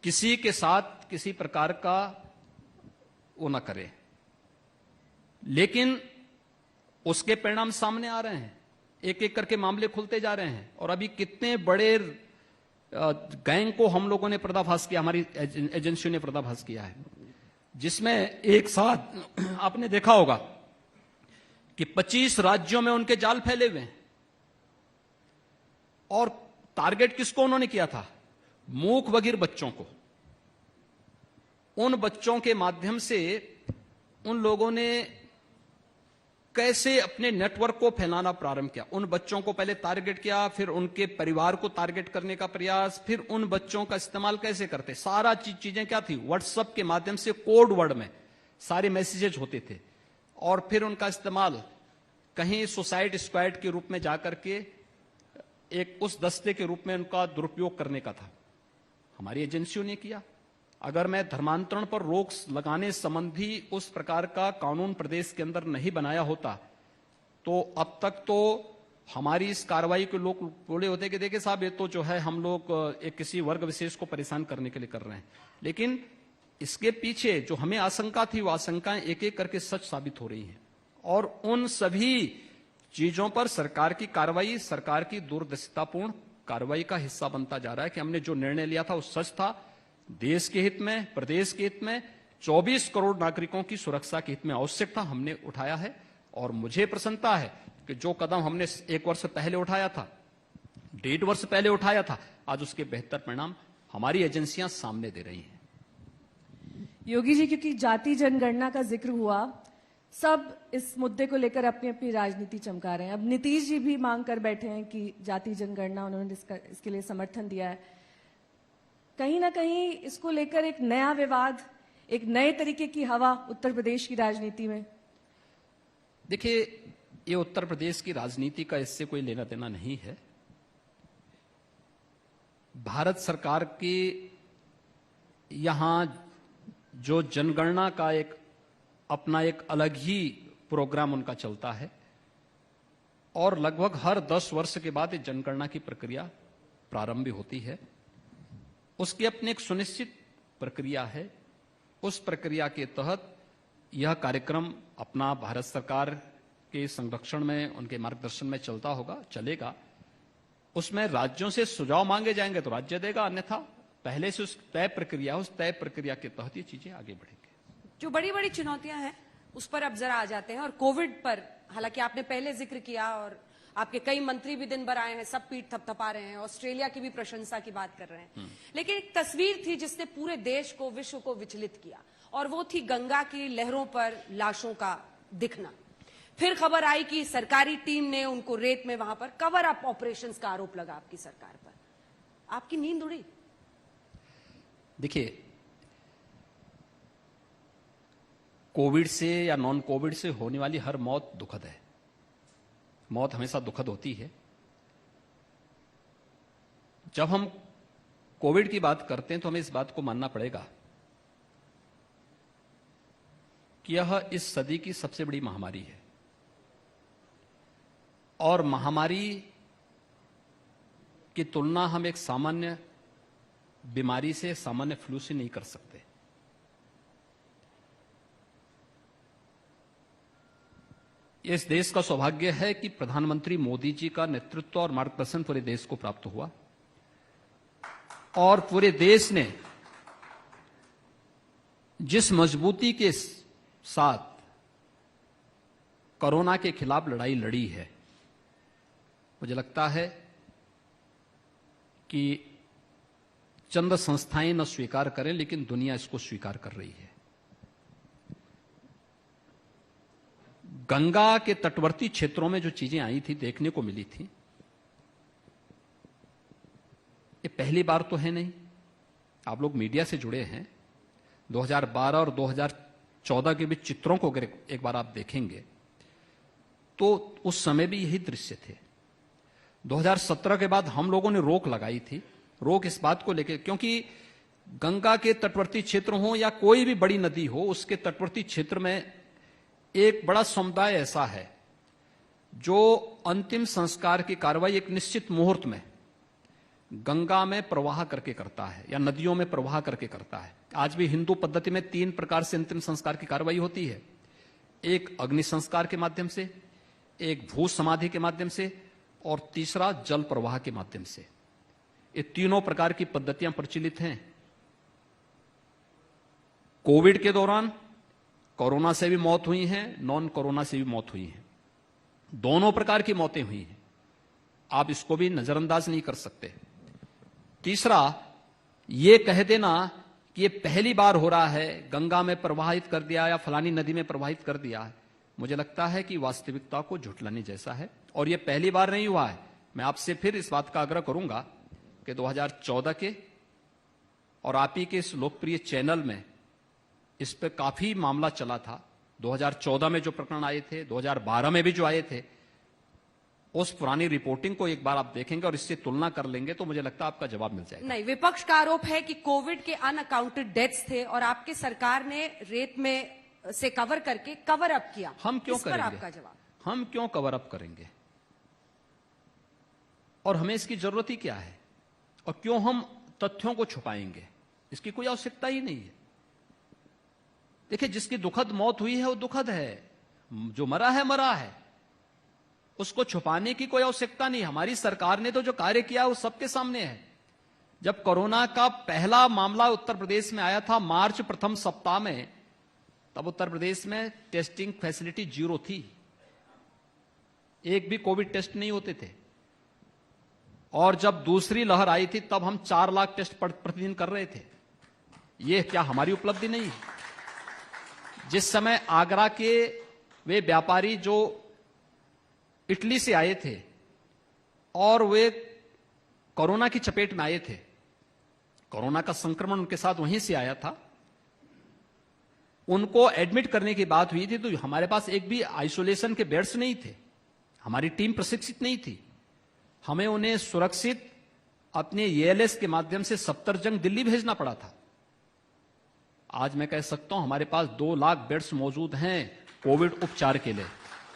किसी के साथ किसी प्रकार का वो ना करे, लेकिन उसके परिणाम सामने आ रहे हैं। एक एक करके मामले खुलते जा रहे हैं और अभी कितने बड़े गैंग को हम लोगों ने पर्दाफाश किया, हमारी एजेंसियों ने पर्दाफाश किया है, जिसमें एक साथ आपने देखा होगा कि 25 राज्यों में उनके जाल फैले हुए हैं। और टारगेट किसको उन्होंने किया था? मूक बधिर बच्चों को। उन बच्चों के माध्यम से उन लोगों ने कैसे अपने नेटवर्क को फैलाना प्रारंभ किया। उन बच्चों को पहले टारगेट किया, फिर उनके परिवार को टारगेट करने का प्रयास, फिर उन बच्चों का इस्तेमाल कैसे करते। सारा चीजें क्या थी, व्हाट्सएप के माध्यम से कोड वर्ड में सारे मैसेजेज होते थे और फिर उनका इस्तेमाल कहीं सुसाइड स्क्वाड के रूप में जाकर के एक उस दस्ते के रूप में उनका दुरुपयोग करने का था। हमारी एजेंसियों ने किया। अगर मैं धर्मांतरण पर रोक लगाने संबंधी उस प्रकार का कानून प्रदेश के अंदर नहीं बनाया होता तो अब तक तो हमारी इस कार्रवाई को लोग बोले होते कि देखिए साहब, ये तो जो है हम लोग एक किसी वर्ग विशेष को परेशान करने के लिए कर रहे हैं। लेकिन इसके पीछे जो हमें आशंका थी, वो आशंकाएं एक एक करके सच साबित हो रही हैं। और उन सभी चीजों पर सरकार की कार्रवाई, सरकार की दूरदर्शितापूर्ण कार्रवाई का हिस्सा बनता जा रहा है कि हमने जो निर्णय लिया था वो सच था, देश के हित में, प्रदेश के हित में, 24 करोड़ नागरिकों की सुरक्षा के हित में आवश्यक था, हमने उठाया है। और मुझे प्रसन्नता है कि जो कदम हमने 1 वर्ष पहले उठाया था, 1.5 वर्ष पहले उठाया था, आज उसके बेहतर परिणाम हमारी एजेंसियां सामने दे रही हैं। योगी जी, क्योंकि जाति जनगणना का जिक्र हुआ, सब इस मुद्दे को लेकर अपनी अपनी राजनीति चमका रहे हैं। अब नीतीश जी भी मांग कर बैठे हैं कि जाति जनगणना, उन्होंने इसके लिए समर्थन दिया है। कहीं ना कहीं इसको लेकर एक नया विवाद, एक नए तरीके की हवा उत्तर प्रदेश की राजनीति में। देखिए, ये उत्तर प्रदेश की राजनीति का इससे कोई लेना देना नहीं है। भारत सरकार की यहां जो जनगणना का एक अपना एक अलग ही प्रोग्राम उनका चलता है और लगभग हर 10 वर्ष के बाद ये जनगणना की प्रक्रिया प्रारंभ होती है। उसकी अपनी एक सुनिश्चित प्रक्रिया है। उस प्रक्रिया के तहत यह कार्यक्रम अपना भारत सरकार के संरक्षण में, उनके मार्गदर्शन में चलता होगा, चलेगा। उसमें राज्यों से सुझाव मांगे जाएंगे तो राज्य देगा, अन्यथा पहले से उस तय प्रक्रिया, उस तय प्रक्रिया के तहत ये चीजें आगे बढ़ेंगी। जो बड़ी बड़ी चुनौतियां हैं उस पर अब जरा आ जाते हैं। और कोविड पर हालांकि आपने पहले जिक्र किया और आपके कई मंत्री भी दिन भर आए हैं, सब पीठ थपथपा रहे हैं, ऑस्ट्रेलिया की भी प्रशंसा की बात कर रहे हैं। लेकिन एक तस्वीर थी जिसने पूरे देश को, विश्व को विचलित किया, और वो थी गंगा की लहरों पर लाशों का दिखना। फिर खबर आई कि सरकारी टीम ने उनको रेत में वहां पर कवर अप ऑपरेशंस का आरोप लगा आपकी सरकार पर। आपकी नींद उड़ी? देखिए, कोविड से या नॉन कोविड से होने वाली हर मौत दुखद है। मौत हमेशा दुखद होती है। जब हम कोविड की बात करते हैं तो हमें इस बात को मानना पड़ेगा कि यह इस सदी की सबसे बड़ी महामारी है। और महामारी की तुलना हम एक सामान्य बीमारी से, सामान्य फ्लू से नहीं कर सकते। इस देश का सौभाग्य है कि प्रधानमंत्री मोदी जी का नेतृत्व और मार्गदर्शन पूरे देश को प्राप्त हुआ और पूरे देश ने जिस मजबूती के साथ कोरोना के खिलाफ लड़ाई लड़ी है, मुझे लगता है कि चंद संस्थाएं न स्वीकार करें, लेकिन दुनिया इसको स्वीकार कर रही है। गंगा के तटवर्ती क्षेत्रों में जो चीजें आई थी, देखने को मिली थी, ये पहली बार तो है नहीं। आप लोग मीडिया से जुड़े हैं। 2012 और 2014 के बीच चित्रों को अगर एक बार आप देखेंगे तो उस समय भी यही दृश्य थे। 2017 के बाद हम लोगों ने रोक लगाई थी। रोक इस बात को लेकर, क्योंकि गंगा के तटवर्ती क्षेत्र हो या कोई भी बड़ी नदी हो, उसके तटवर्ती क्षेत्र में एक बड़ा समुदाय ऐसा है जो अंतिम संस्कार की कार्रवाई एक निश्चित मुहूर्त में गंगा में प्रवाह करके करता है या नदियों में प्रवाह करके करता है। आज भी हिंदू पद्धति में 3 प्रकार से अंतिम संस्कार की कार्रवाई होती है। एक अग्नि संस्कार के माध्यम से, एक भू समाधि के माध्यम से और तीसरा जल प्रवाह के माध्यम से। ये तीनों प्रकार की पद्धतियां प्रचलित हैं। कोविड के दौरान कोरोना से भी मौत हुई है, नॉन कोरोना से भी मौत हुई है। दोनों प्रकार की मौतें हुई हैं। आप इसको भी नजरअंदाज नहीं कर सकते। तीसरा, ये कह देना कि ये पहली बार हो रहा है, गंगा में प्रवाहित कर दिया या फलानी नदी में प्रवाहित कर दिया है, मुझे लगता है कि वास्तविकता को झुठलाने जैसा है। और ये पहली बार नहीं हुआ है। मैं आपसे फिर इस बात का आग्रह करूंगा कि 2014 के और आप ही के इस लोकप्रिय चैनल में इस पर काफी मामला चला था 2014 में जो प्रकरण आए थे, 2012 में भी जो आए थे, उस पुरानी रिपोर्टिंग को एक बार आप देखेंगे और इससे तुलना कर लेंगे तो मुझे लगता है आपका जवाब मिल जाएगा। नहीं, विपक्ष का आरोप है कि कोविड के अनअकाउंटेड डेथ्स थे और आपकी सरकार ने रेत में से कवर करके कवर अप किया। हम क्यों इस पर करेंगे? आपका जवाब? हम क्यों कवर अप करेंगे? और हमें इसकी जरूरत ही क्या है? और क्यों हम तथ्यों को छुपाएंगे? इसकी कोई आवश्यकता ही नहीं है। देखिए, जिसकी दुखद मौत हुई है वो दुखद है, जो मरा है मरा है, उसको छुपाने की कोई आवश्यकता नहीं। हमारी सरकार ने तो जो कार्य किया वो सबके सामने है। जब कोरोना का पहला मामला उत्तर प्रदेश में आया था मार्च प्रथम सप्ताह में, तब उत्तर प्रदेश में टेस्टिंग फैसिलिटी 0 थी, एक भी कोविड टेस्ट नहीं होते थे। और जब दूसरी लहर आई थी तब हम 4 लाख टेस्ट प्रतिदिन कर रहे थे। यह क्या हमारी उपलब्धि नहीं? जिस समय आगरा के वे व्यापारी जो इटली से आए थे और वे कोरोना की चपेट में आए थे, कोरोना का संक्रमण उनके साथ वहीं से आया था, उनको एडमिट करने की बात हुई थी तो हमारे पास एक भी आइसोलेशन के बेड्स नहीं थे, हमारी टीम प्रशिक्षित नहीं थी। हमें उन्हें सुरक्षित अपने एएलएस के माध्यम से सफदरजंग दिल्ली भेजना पड़ा था। आज मैं कह सकता हूं हमारे पास 2 लाख बेड्स मौजूद हैं कोविड उपचार के लिए।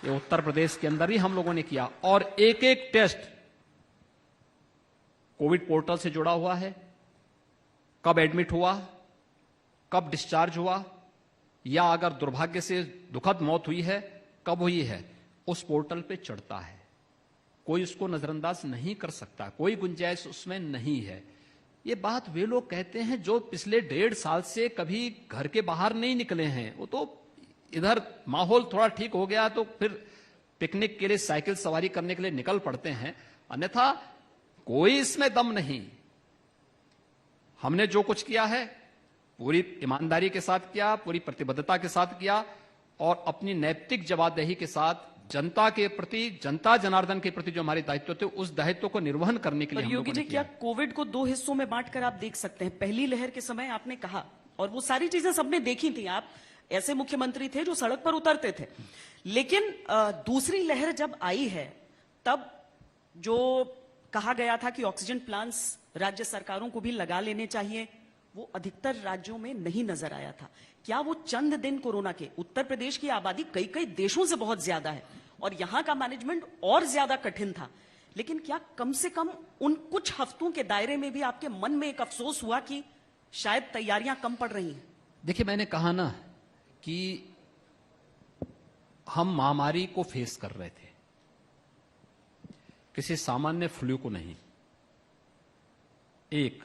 ये उत्तर प्रदेश के अंदर ही हम लोगों ने किया और एक एक टेस्ट कोविड पोर्टल से जुड़ा हुआ है। कब एडमिट हुआ, कब डिस्चार्ज हुआ, या अगर दुर्भाग्य से दुखद मौत हुई है कब हुई है, उस पोर्टल पे चढ़ता है। कोई उसको नजरअंदाज नहीं कर सकता, कोई गुंजाइश उसमें नहीं है। ये बात वे लोग कहते हैं जो पिछले 1.5 साल से कभी घर के बाहर नहीं निकले हैं। वो तो इधर माहौल थोड़ा ठीक हो गया तो फिर पिकनिक के लिए, साइकिल सवारी करने के लिए निकल पड़ते हैं, अन्यथा कोई इसमें दम नहीं। हमने जो कुछ किया है पूरी ईमानदारी के साथ किया, पूरी प्रतिबद्धता के साथ किया और अपनी नैतिक जवाबदेही के साथ जनता के प्रति, जनता जनार्दन के प्रति जो हमारे दायित्व थे उस दायित्व को निर्वहन करने के लिए हम योगी लोगों ने जी, क्या किया। कोविड को 2 हिस्सों में बांटकर आप देख सकते हैं? पहली लहर के समय आपने कहा, और वो सारी चीजें सबने देखी थी, आप ऐसे मुख्यमंत्री थे जो सड़क पर उतरते थे, लेकिन दूसरी लहर जब आई है तब जो कहा गया था कि ऑक्सीजन प्लांट्स राज्य सरकारों को भी लगा लेने चाहिए, वो अधिकतर राज्यों में नहीं नजर आया था। क्या वो चंद दिन कोरोना के, उत्तर प्रदेश की आबादी कई कई देशों से बहुत ज्यादा है और यहां का मैनेजमेंट और ज्यादा कठिन था, लेकिन क्या कम से कम उन कुछ हफ्तों के दायरे में भी आपके मन में एक अफसोस हुआ कि शायद तैयारियां कम पड़ रही हैं? देखिए, मैंने कहा ना कि हम महामारी को फेस कर रहे थे, किसी सामान्य फ्लू को नहीं। एक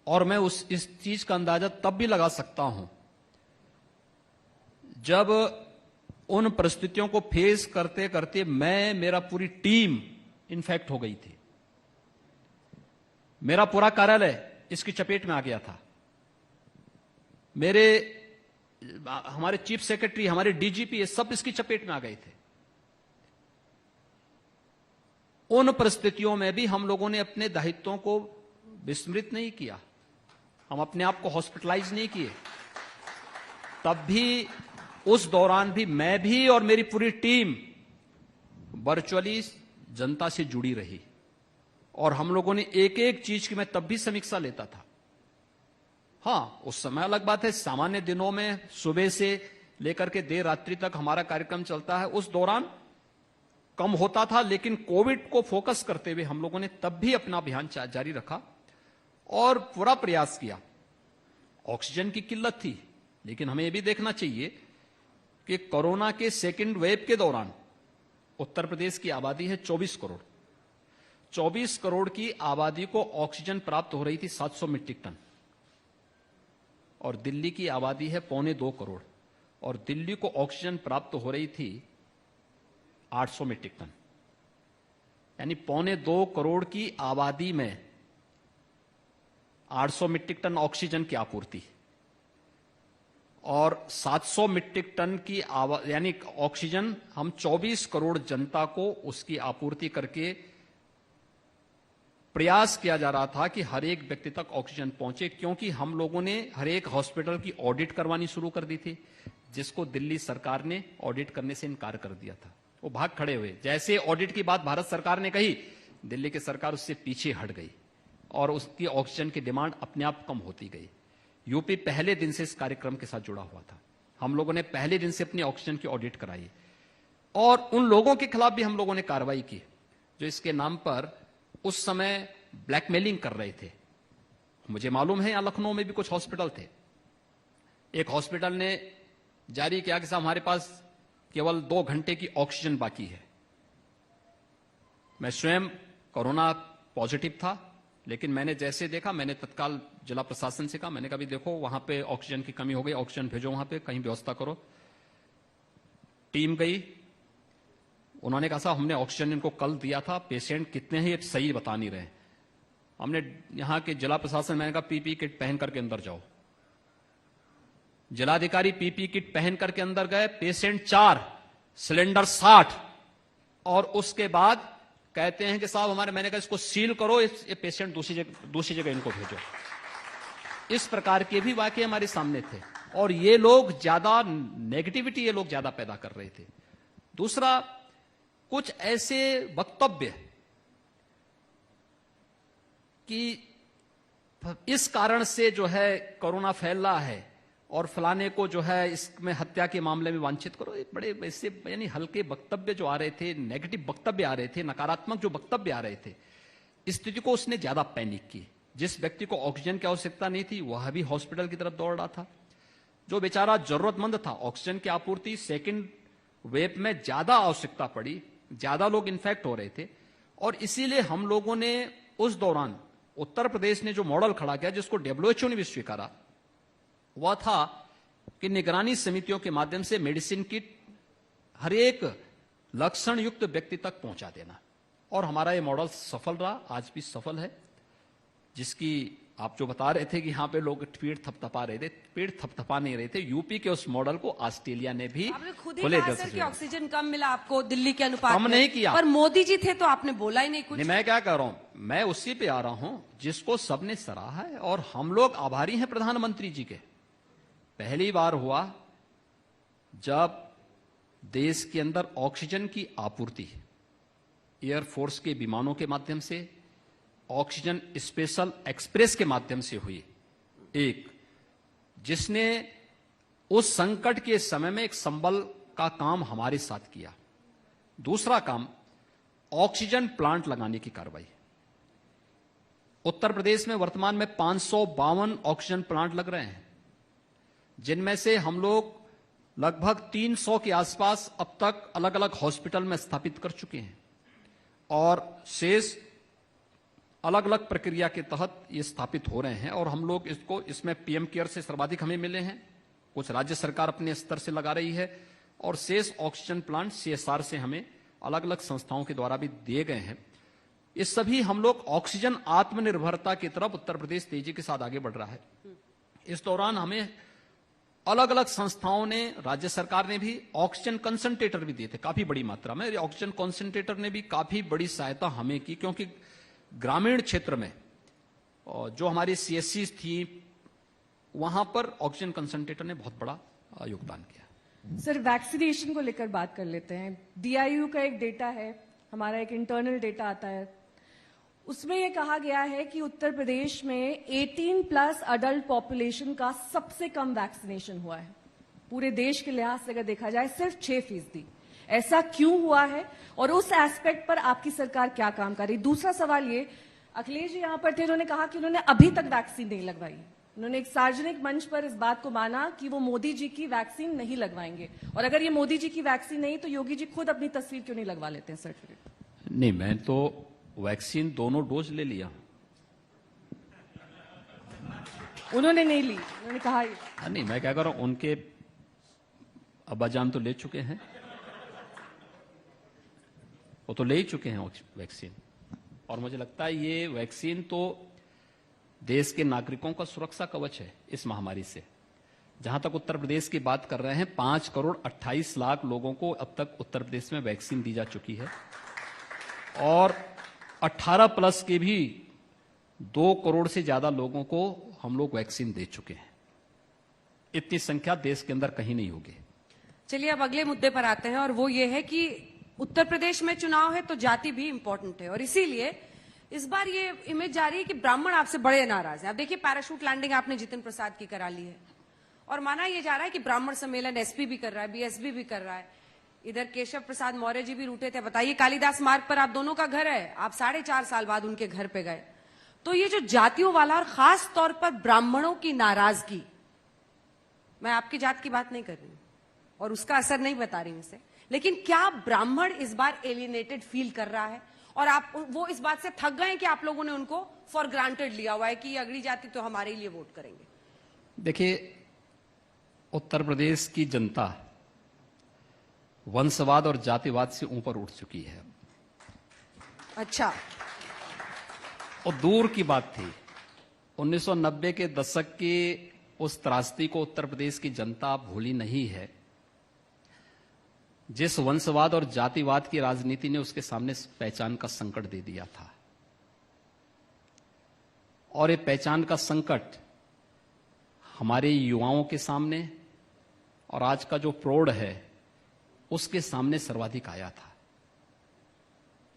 और मैं इस चीज का अंदाजा तब भी लगा सकता हूं जब उन परिस्थितियों को फेस करते करते मेरा पूरी टीम इन्फेक्ट हो गई थी। मेरा पूरा कार्यालय इसकी चपेट में आ गया था। हमारे चीफ सेक्रेटरी, हमारे डीजीपी, ये सब इसकी चपेट में आ गए थे। उन परिस्थितियों में भी हम लोगों ने अपने दायित्वों को विस्मृत नहीं किया, हम अपने आप को हॉस्पिटलाइज नहीं किए। तब भी, उस दौरान भी मैं भी और मेरी पूरी टीम वर्चुअली जनता से जुड़ी रही और हम लोगों ने एक एक चीज की मैं तब भी समीक्षा लेता था। हां, उस समय अलग बात है, सामान्य दिनों में सुबह से लेकर के देर रात्रि तक हमारा कार्यक्रम चलता है, उस दौरान कम होता था, लेकिन कोविड को फोकस करते हुए हम लोगों ने तब भी अपना अभियान जारी रखा और पूरा प्रयास किया। ऑक्सीजन की किल्लत थी, लेकिन हमें यह भी देखना चाहिए कि कोरोना के सेकंड वेव के दौरान उत्तर प्रदेश की आबादी है 24 करोड़। 24 करोड़ की आबादी को ऑक्सीजन प्राप्त हो रही थी 700 मीट्रिक टन और दिल्ली की आबादी है 1.25 करोड़ और दिल्ली को ऑक्सीजन प्राप्त हो रही थी 800 मीट्रिक टन। यानी 1.25 करोड़ की आबादी में 800 मीट्रिक टन ऑक्सीजन की आपूर्ति और 700 मीट्रिक टन की यानी ऑक्सीजन हम 24 करोड़ जनता को उसकी आपूर्ति करके प्रयास किया जा रहा था कि हर एक व्यक्ति तक ऑक्सीजन पहुंचे, क्योंकि हम लोगों ने हर एक हॉस्पिटल की ऑडिट करवानी शुरू कर दी थी। जिसको दिल्ली सरकार ने ऑडिट करने से इनकार कर दिया था। वो भाग खड़े हुए। जैसे ऑडिट की बात भारत सरकार ने कही, दिल्ली की सरकार उससे पीछे हट गई और उसकी ऑक्सीजन की डिमांड अपने आप कम होती गई। यूपी पहले दिन से इस कार्यक्रम के साथ जुड़ा हुआ था। हम लोगों ने पहले दिन से अपनी ऑक्सीजन की ऑडिट कराई और उन लोगों के खिलाफ भी हम लोगों ने कार्रवाई की जो इसके नाम पर उस समय ब्लैकमेलिंग कर रहे थे। मुझे मालूम है यहां लखनऊ में भी कुछ हॉस्पिटल थे। एक हॉस्पिटल ने जारी किया कि साहब हमारे पास केवल 2 घंटे की ऑक्सीजन बाकी है। मैं स्वयं कोरोना पॉजिटिव था, लेकिन मैंने जैसे देखा, मैंने तत्काल जिला प्रशासन से कहा, मैंने कहा भी देखो वहां पे ऑक्सीजन की कमी हो गई, ऑक्सीजन भेजो, वहां पे कहीं व्यवस्था करो। टीम गई, उन्होंने कहा साहब हमने ऑक्सीजन इनको कल दिया था, पेशेंट कितने हैं ये सही बता नहीं रहे। हमने यहां के जिला प्रशासन, मैंने कहा पीपी किट पहन करके अंदर जाओ। जिलाधिकारी पीपी किट पहन करके अंदर गए, पेशेंट 4, सिलेंडर 60, और उसके बाद कहते हैं कि साहब हमारे, मैंने कहा इसको सील करो, ये पेशेंट दूसरी जगह इनको भेजो। इस प्रकार के भी वाकये हमारे सामने थे और ये लोग ज्यादा नेगेटिविटी ये लोग ज्यादा पैदा कर रहे थे। दूसरा, कुछ ऐसे वक्तव्य कि इस कारण से जो है कोरोना फैल रहा है और फलाने को जो है इसमें हत्या के मामले में वांछित करो, बड़े ऐसे यानी हल्के वक्तव्य जो आ रहे थे, नेगेटिव वक्तव्य आ रहे थे, नकारात्मक जो वक्तव्य आ रहे थे, स्थिति को उसने ज्यादा पैनिक की। जिस व्यक्ति को ऑक्सीजन की आवश्यकता नहीं थी वह भी हॉस्पिटल की तरफ दौड़ रहा था। जो बेचारा जरूरतमंद था, ऑक्सीजन की आपूर्ति सेकेंड वेव में ज्यादा आवश्यकता पड़ी, ज्यादा लोग इन्फेक्ट हो रहे थे, और इसीलिए हम लोगों ने उस दौरान उत्तर प्रदेश ने जो मॉडल खड़ा किया, जिसको WHO ने भी स्वीकारा, वह था कि निगरानी समितियों के माध्यम से मेडिसिन किट हर एक लक्षण युक्त व्यक्ति तक पहुंचा देना। और हमारा ये मॉडल सफल रहा, आज भी सफल है। जिसकी आप जो बता रहे थे कि यहां पे लोग पीठ थपथपा रहे थे, पीठ थपथपा नहीं रहे थे। यूपी के उस मॉडल को ऑस्ट्रेलिया ने भी आपने खुद ही खुले कहा दिल सर से कि ऑक्सीजन कम मिला आपको दिल्ली के अनुपात कम में। नहीं किया। पर मोदी जी थे तो आपने बोला ही नहीं कुछ। नहीं, मैं क्या कह रहा हूं, मैं उसी पे आ रहा हूं जिसको सबने सराहा है और हम लोग आभारी हैं प्रधानमंत्री जी के। पहली बार हुआ जब देश के अंदर ऑक्सीजन की आपूर्ति एयरफोर्स के विमानों के माध्यम से, ऑक्सीजन स्पेशल एक्सप्रेस के माध्यम से हुई, एक जिसने उस संकट के समय में एक संबल का काम हमारे साथ किया। दूसरा काम, ऑक्सीजन प्लांट लगाने की कार्रवाई। उत्तर प्रदेश में वर्तमान में 552 ऑक्सीजन प्लांट लग रहे हैं, जिनमें से हम लोग लगभग 300 के आसपास अब तक अलग अलग हॉस्पिटल में स्थापित कर चुके हैं और शेष अलग अलग प्रक्रिया के तहत ये स्थापित हो रहे हैं। और हम लोग इसमें पीएम केयर से सर्वाधिक हमें मिले हैं, कुछ राज्य सरकार अपने स्तर से लगा रही है, और शेष ऑक्सीजन प्लांट CSR से हमें अलग अलग संस्थाओं के द्वारा भी दिए गए हैं। ये सभी हम लोग ऑक्सीजन आत्मनिर्भरता की तरफ उत्तर प्रदेश तेजी के साथ आगे बढ़ रहा है। इस दौरान हमें अलग अलग संस्थाओं ने, राज्य सरकार ने भी ऑक्सीजन कंसंट्रेटर भी दिए थे काफी बड़ी मात्रा में। ऑक्सीजन कंसंट्रेटर ने भी काफी बड़ी सहायता हमें की, क्योंकि ग्रामीण क्षेत्र में जो हमारी CSCs थी वहां पर ऑक्सीजन कंसंट्रेटर ने बहुत बड़ा योगदान किया। सर, वैक्सीनेशन को लेकर बात कर लेते हैं। DIU का एक डेटा है, हमारा एक इंटरनल डेटा आता है, उसमें यह कहा गया है कि उत्तर प्रदेश में 18+ अडल्ट पॉपुलेशन का सबसे कम वैक्सीनेशन हुआ है। पूरे देश के लिहाज से अगर देखा जाए सिर्फ 6%। ऐसा क्यों हुआ है और उस एस्पेक्ट पर आपकी सरकार क्या काम कर रही? दूसरा सवाल ये, अखिलेश जी यहां पर थे, उन्होंने कहा कि उन्होंने अभी तक वैक्सीन नहीं लगवाई। उन्होंने एक सार्वजनिक मंच पर इस बात को माना कि वो मोदी जी की वैक्सीन नहीं लगवाएंगे, और अगर ये मोदी जी की वैक्सीन नहीं तो योगी जी खुद अपनी तस्वीर क्यों नहीं लगवा लेते हैं सर्टिफिकेट? नहीं, मैं तो वैक्सीन दोनों डोज ले लिया। उन्होंने नहीं ली, उन्होंने कहा नहीं, मैं क्या कर रहा हूं, उनके अब्बाजान तो ले चुके हैं, वो तो ले ही चुके हैं वैक्सीन। और मुझे लगता है ये वैक्सीन तो देश के नागरिकों का सुरक्षा कवच है इस महामारी से। जहां तक उत्तर प्रदेश की बात कर रहे हैं, 5,28,00,000 लोगों को अब तक उत्तर प्रदेश में वैक्सीन दी जा चुकी है, और 18+ के भी 2 करोड़ से ज्यादा लोगों को हम लोग वैक्सीन दे चुके हैं। इतनी संख्या देश के अंदर कहीं नहीं होगी। चलिए अब अगले मुद्दे पर आते हैं और वो ये है कि उत्तर प्रदेश में चुनाव है तो जाति भी इंपॉर्टेंट है और इसीलिए इस बार ये इमेज जा रही है कि ब्राह्मण आपसे बड़े नाराज हैं। अब देखिए पैराशूट लैंडिंग आपने जितिन प्रसाद की करा ली है और माना यह जा रहा है कि ब्राह्मण सम्मेलन एसपी भी कर रहा है, बीएसपी भी कर रहा है, इधर केशव प्रसाद मौर्य जी भी रूठे थे। बताइए कालिदास मार्ग पर आप दोनों का घर है, आप 4.5 साल बाद उनके घर पे गए। तो ये जो जातियों वाला और खास तौर पर ब्राह्मणों की नाराजगी, मैं आपकी जात की बात नहीं कर रही हूं और उसका असर नहीं बता रही हूं इसे, लेकिन क्या ब्राह्मण इस बार एलिनेटेड फील कर रहा है और आप वो इस बात से थक गए कि आप लोगों ने उनको फॉर ग्रांटेड लिया हुआ है कि ये अगली जाति तो हमारे लिए वोट करेंगे? देखिए, उत्तर प्रदेश की जनता वंशवाद और जातिवाद से ऊपर उठ चुकी है। अच्छा, और दूर की बात थी 1990 के दशक की उस त्रासदी को उत्तर प्रदेश की जनता भूली नहीं है, जिस वंशवाद और जातिवाद की राजनीति ने उसके सामने पहचान का संकट दे दिया था। और ये पहचान का संकट हमारे युवाओं के सामने और आज का जो प्रौढ़ है उसके सामने सर्वाधिक आया था।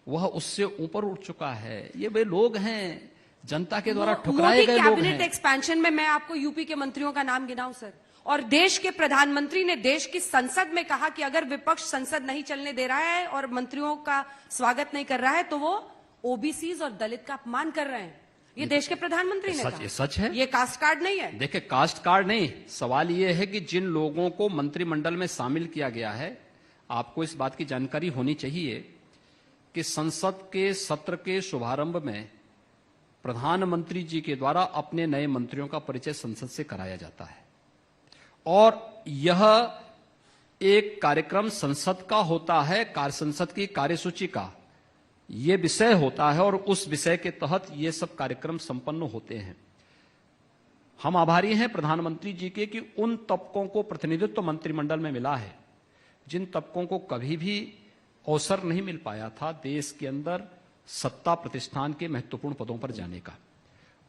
वह उससे ऊपर उठ चुका है। ये वे लोग हैं जनता के द्वारा ठुकराए गए लोग हैं। कैबिनेट एक्सपेंशन में मैं आपको यूपी के मंत्रियों का नाम गिनाऊं सर, और देश के प्रधानमंत्री ने देश की संसद में कहा कि अगर विपक्ष संसद नहीं चलने दे रहा है और मंत्रियों का स्वागत नहीं कर रहा है तो वो ओबीसीज और दलित का अपमान कर रहे हैं। ये देश के प्रधानमंत्री ने कहा। ये सच है। ये कास्ट कार्ड नहीं है। देखिए, कास्ट कार्ड नहीं, सवाल ये है कि जिन लोगों को मंत्रिमंडल में शामिल किया गया है, आपको इस बात की जानकारी होनी चाहिए कि संसद के सत्र के शुभारंभ में प्रधानमंत्री जी के द्वारा अपने नए मंत्रियों का परिचय संसद से कराया जाता है और यह एक कार्यक्रम संसद का होता है, संसद की कार्यसूची का यह विषय होता है और उस विषय के तहत ये सब कार्यक्रम संपन्न होते हैं। हम आभारी हैं प्रधानमंत्री जी के कि उन तबकों को प्रतिनिधित्व मंत्रिमंडल में मिला है जिन तबकों को कभी भी अवसर नहीं मिल पाया था देश के अंदर सत्ता प्रतिष्ठान के महत्वपूर्ण पदों पर जाने का।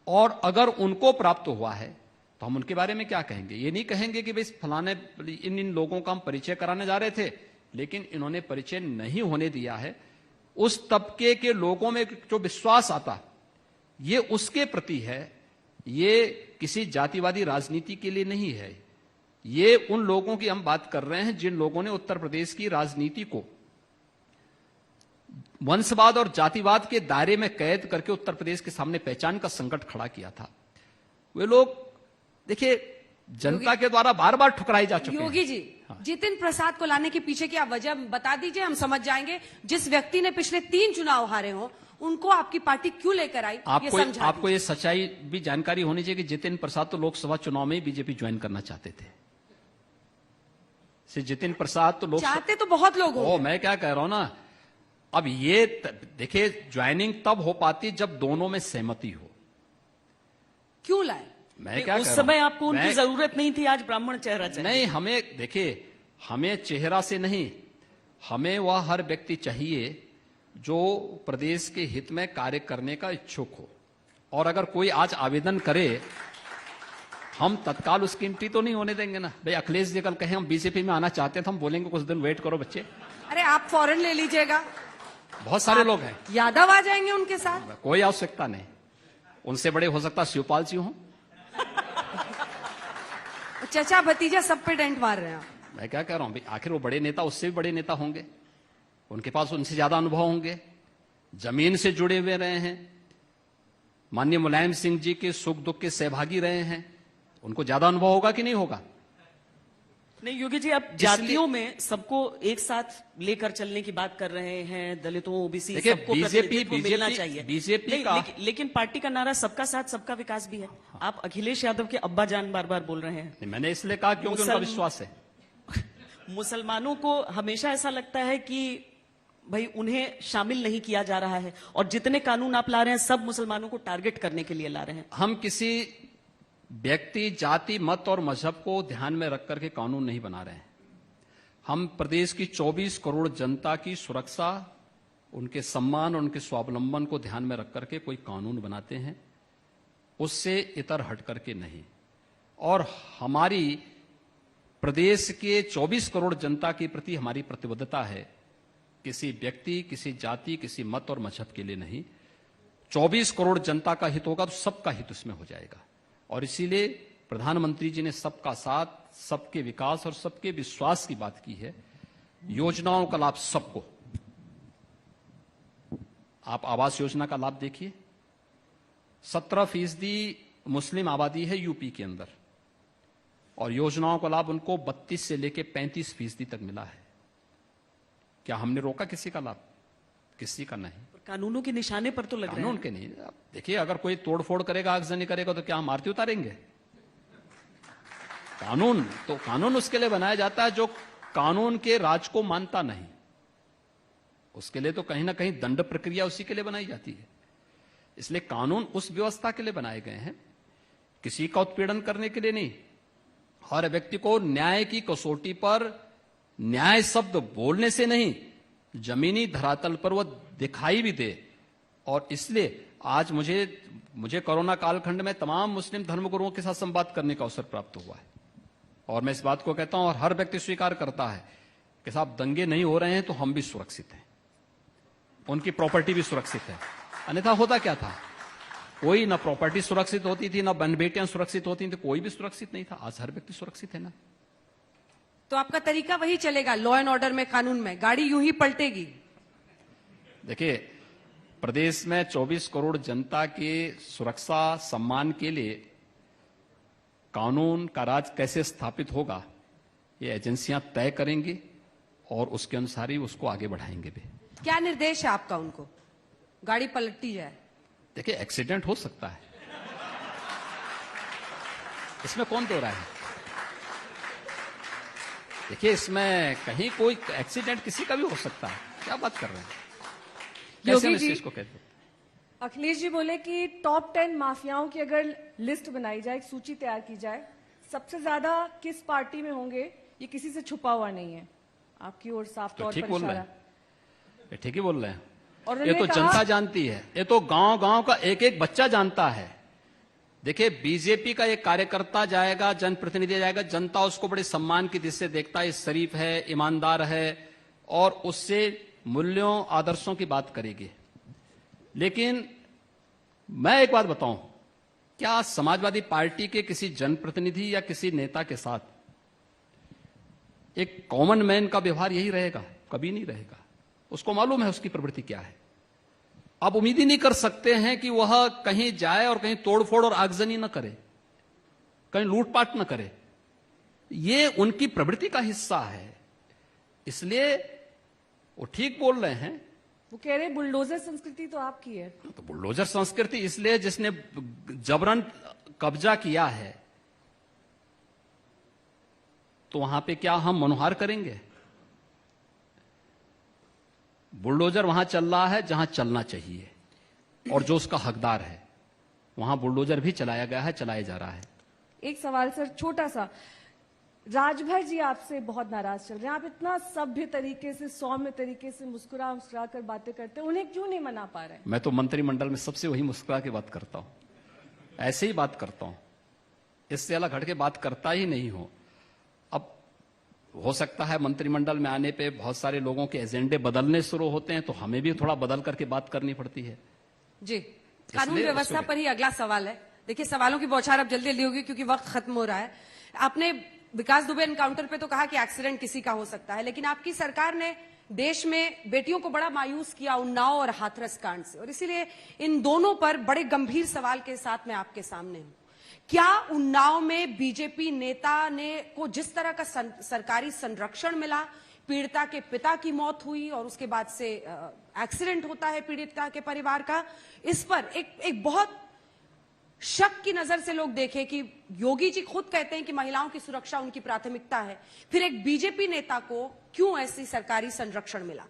और अगर उनको प्राप्त हुआ है तो हम उनके बारे में क्या कहेंगे? ये नहीं कहेंगे कि भाई फलाने इन लोगों का हम परिचय कराने जा रहे थे लेकिन इन्होंने परिचय नहीं होने दिया है। उस तबके के लोगों में जो विश्वास आता ये उसके प्रति है, ये किसी जातिवादी राजनीति के लिए नहीं है। ये उन लोगों की हम बात कर रहे हैं जिन लोगों ने उत्तर प्रदेश की राजनीति को वंशवाद और जातिवाद के दायरे में कैद करके उत्तर प्रदेश के सामने पहचान का संकट खड़ा किया था। वे लोग देखिए जनता के द्वारा बार बार ठुकराए जा चुके हैं। योगी जी, जितिन प्रसाद को लाने के पीछे की आप वजह बता दीजिए, हम समझ जाएंगे। जिस व्यक्ति ने पिछले 3 चुनाव हारे हो उनको आपकी पार्टी क्यों लेकर आई? आपको ये सच्चाई भी जानकारी होनी चाहिए कि जितिन प्रसाद तो लोकसभा चुनाव में ही बीजेपी ज्वाइन करना चाहते थे। जितिन प्रसाद तो चाहते तो बहुत लोग हो। मैं क्या कह रहा हूं ना, अब ये देखिए ज्वाइनिंग तब हो पाती जब दोनों में सहमति हो। क्यों लाए? मैं क्या उस समय आपको उनकी जरूरत नहीं थी, आज ब्राह्मण चेहरा चाहिए। नहीं, हमें देखिए, हमें चेहरा से नहीं, हमें वह हर व्यक्ति चाहिए जो प्रदेश के हित में कार्य करने का इच्छुक हो। और अगर कोई आज आवेदन करे हम तत्काल उसकी एंट्री तो नहीं होने देंगे ना। भाई अखिलेश जी कल कहें हम बीजेपी में आना चाहते हैं तो हम बोलेंगे कुछ दिन वेट करो बच्चे। अरे आप फौरन ले लीजिएगा, बहुत सारे लोग हैं, यादव आ जाएंगे उनके साथ। कोई आवश्यकता नहीं, उनसे बड़े हो सकता शिवपाल जी हों। चचा भतीजा सब पे डेंट मार रहे हैं। मैं क्या कह रहा हूं, आखिर वो बड़े नेता उससे भी बड़े नेता होंगे, उनके पास उनसे ज्यादा अनुभव होंगे, जमीन से जुड़े हुए रहे हैं, माननीय मुलायम सिंह जी के सुख दुख के सहभागी रहे हैं, उनको ज्यादा अनुभव होगा कि नहीं होगा? नहीं योगी जी, आप जातियों में सबको एक साथ लेकर चलने की बात कर रहे हैं, दलितों ओबीसी सबको प्रतिनिधित्व मिलना चाहिए। बीजेपी का लेकिन पार्टी का नारा सबका साथ सबका विकास भी है। आप अखिलेश यादव के अब्बा जान बार बार बोल रहे हैं। मैंने इसलिए कहा क्योंकि उनका विश्वास है। मुसलमानों को हमेशा ऐसा लगता है कि भाई उन्हें शामिल नहीं किया जा रहा है और जितने कानून आप ला रहे हैं सब मुसलमानों को टारगेट करने के लिए ला रहे हैं। हम किसी व्यक्ति, जाति, मत और मजहब को ध्यान में रख करके कानून नहीं बना रहे हैं। हम प्रदेश की 24 करोड़ जनता की सुरक्षा, उनके सम्मान और उनके स्वावलंबन को ध्यान में रख करके कोई कानून बनाते हैं, उससे इतर हट करके नहीं। और हमारी प्रदेश के 24 करोड़ जनता के प्रति हमारी प्रतिबद्धता है, किसी व्यक्ति, किसी जाति, किसी मत और मजहब के लिए नहीं। 24 करोड़ जनता का हित होगा तो सबका हित उसमें हो जाएगा। और इसीलिए प्रधानमंत्री जी ने सबका साथ, सबके विकास और सबके विश्वास की बात की है। योजनाओं का लाभ सबको। आप आवास योजना का लाभ देखिए, 17% मुस्लिम आबादी है यूपी के अंदर, और योजनाओं का लाभ उनको 32 से लेकर 35% तक मिला है। क्या हमने रोका किसी का लाभ? किसी का नहीं। कानूनों के निशाने पर तो लग रहा है। कानून के नहीं। आप देखिए, अगर कोई तोड़फोड़ करेगा, आगजनी करेगा, तो क्या हम आरती उतारेंगे? कानून उसके लिए बनाया जाता है जो कानून के राज को मानता नहीं। उसके लिए तो कहीं ना कहीं दंड प्रक्रिया उसी के लिए बनाई जाती है। इसलिए कानून उस व्यवस्था के लिए बनाए गए हैं, किसी का उत्पीड़न करने के लिए नहीं। हर व्यक्ति को न्याय की कसौटी पर न्याय शब्द बोलने से नहीं, जमीनी धरातल पर वो दिखाई भी दे। और इसलिए आज मुझे कोरोना कालखंड में तमाम मुस्लिम धर्मगुरुओं के साथ संवाद करने का अवसर प्राप्त हुआ है, और मैं इस बात को कहता हूं और हर व्यक्ति स्वीकार करता है कि साहब दंगे नहीं हो रहे हैं तो हम भी सुरक्षित हैं, उनकी प्रॉपर्टी भी सुरक्षित है। अन्यथा होता क्या था, कोई ना प्रॉपर्टी सुरक्षित होती थी, ना बहन बेटियां सुरक्षित होती थी, कोई भी सुरक्षित नहीं था। आज हर व्यक्ति सुरक्षित है ना। तो आपका तरीका वही चलेगा, लॉ एंड ऑर्डर में, कानून में, गाड़ी यूं ही पलटेगी? देखिए, प्रदेश में 24 करोड़ जनता के सुरक्षा सम्मान के लिए कानून का राज कैसे स्थापित होगा, ये एजेंसियां तय करेंगी और उसके अनुसार ही उसको आगे बढ़ाएंगे भी। क्या निर्देश है आपका उनको? गाड़ी पलटती जाए? देखिए, एक्सीडेंट हो सकता है, इसमें कौन दो रहा है? देखिए, इसमें कहीं कोई एक्सीडेंट किसी का भी हो सकता है। क्या बात कर रहे हैं? कैसे हम इस चीज को कहते हैं? अखिलेश जी बोले कि टॉप 10 माफियाओं की अगर लिस्ट बनाई जाए, एक सूची तैयार की जाए, सबसे ज्यादा किस पार्टी में होंगे, ये किसी से छुपा हुआ नहीं है। आपकी ओर साफ तौर पर इशारा। ठीक ही बोल रहे हैं। और ये तो जनता जानती है, ये तो गांव गांव का एक एक बच्चा जानता है। देखिए, बीजेपी का एक कार्यकर्ता जाएगा, जनप्रतिनिधि जाएगा, जनता उसको बड़े सम्मान की दृष्टि से देखता है, शरीफ है, ईमानदार है, और उससे मूल्यों आदर्शों की बात करेगी। लेकिन मैं एक बात बताऊं, क्या समाजवादी पार्टी के किसी जनप्रतिनिधि या किसी नेता के साथ एक कॉमन मैन का व्यवहार यही रहेगा? कभी नहीं रहेगा। उसको मालूम है उसकी प्रवृत्ति क्या है। आप उम्मीद ही नहीं कर सकते हैं कि वह कहीं जाए और कहीं तोड़फोड़ और आगजनी न करे, कहीं लूटपाट न करे। ये उनकी प्रवृत्ति का हिस्सा है। इसलिए वो ठीक बोल रहे हैं। वो कह रहे बुलडोजर संस्कृति तो आपकी है। तो बुलडोजर संस्कृति इसलिए जिसने जबरन कब्जा किया है, तो वहां पे क्या हम मनोहार करेंगे? बुलडोजर वहां चल रहा है जहां चलना चाहिए, और जो उसका हकदार है वहां बुलडोजर भी चलाया गया है, चलाया जा रहा है। एक सवाल सर, छोटा सा। राजभर जी आपसे बहुत नाराज चल रहे हैं। आप इतना सभ्य तरीके से, सौम्य तरीके से मुस्कुरा मुस्कुरा कर बातें करते हैं, उन्हें क्यों नहीं मना पा रहे? मैं तो मंत्रिमंडल में सबसे वही मुस्कुरा के बात करता हूं, ऐसे ही बात करता हूं, इससे अलग हट के बात करता ही नहीं हूं। अब हो सकता है मंत्रिमंडल में आने पे बहुत सारे लोगों के एजेंडे बदलने शुरू होते हैं, तो हमें भी थोड़ा बदल करके बात करनी पड़ती है। जी, कानून व्यवस्था पर ही अगला सवाल है। देखिए, सवालों की बौछार अब जल्दी जल्दी होगी क्योंकि वक्त खत्म हो रहा है। आपने विकास दुबे एनकाउंटर पे तो कहा कि एक्सीडेंट किसी का हो सकता है, लेकिन आपकी सरकार ने देश में बेटियों को बड़ा मायूस किया उन्नाव और हाथरस कांड से, और इसीलिए इन दोनों पर बड़े गंभीर सवाल के साथ मैं आपके सामने हूं। क्या उन्नाव में बीजेपी नेता ने को जिस तरह का सरकारी संरक्षण मिला, पीड़िता के पिता की मौत हुई और उसके बाद से एक्सीडेंट होता है पीड़िता के परिवार का, इस पर एक बहुत शक की नजर से लोग देखें कि योगी जी खुद कहते हैं कि महिलाओं की सुरक्षा उनकी प्राथमिकता है, फिर एक बीजेपी नेता को क्यों ऐसी सरकारी संरक्षण मिला?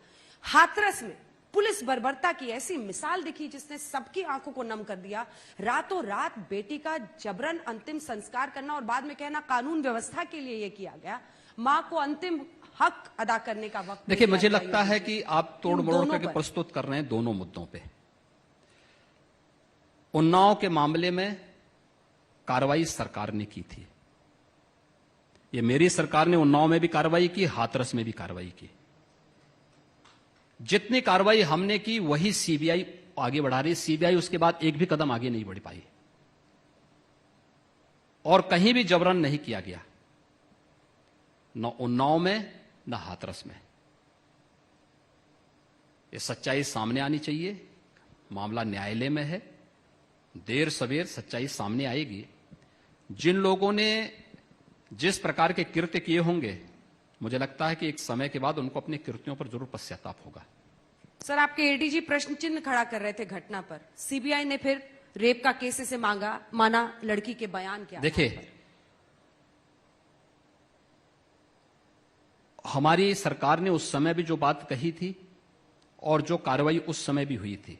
हाथरस में पुलिस बर्बरता की ऐसी मिसाल दिखी जिसने सबकी आंखों को नम कर दिया। रातों रात बेटी का जबरन अंतिम संस्कार करना और बाद में कहना कानून व्यवस्था के लिए यह किया गया। मां को अंतिम हक अदा करने का वक्त। देखिए, मुझे लगता है कि आप तोड़ मरोड़ करके प्रस्तुत कर रहे हैं दोनों मुद्दों पे। उन्नाव के मामले में कार्रवाई सरकार ने की थी, ये मेरी सरकार ने उन्नाव में भी कार्रवाई की, हाथरस में भी कार्रवाई की। जितनी कार्रवाई हमने की वही सीबीआई आगे बढ़ा रही। सीबीआई उसके बाद एक भी कदम आगे नहीं बढ़ पाई और कहीं भी जबरन नहीं किया गया, न उन्नाव में न हाथरस में। ये सच्चाई सामने आनी चाहिए। मामला न्यायालय में है, देर सवेर सच्चाई सामने आएगी। जिन लोगों ने जिस प्रकार के कृत्य किए होंगे, मुझे लगता है कि एक समय के बाद उनको अपने कृत्यों पर जरूर पश्चाताप होगा। सर, आपके एडीजी प्रश्न चिन्ह खड़ा कर रहे थे घटना पर। सीबीआई ने फिर रेप का केस इसे माना। लड़की के बयान क्या? देखिए, हमारी सरकार ने उस समय भी जो बात कही थी और जो कार्रवाई उस समय भी हुई थी,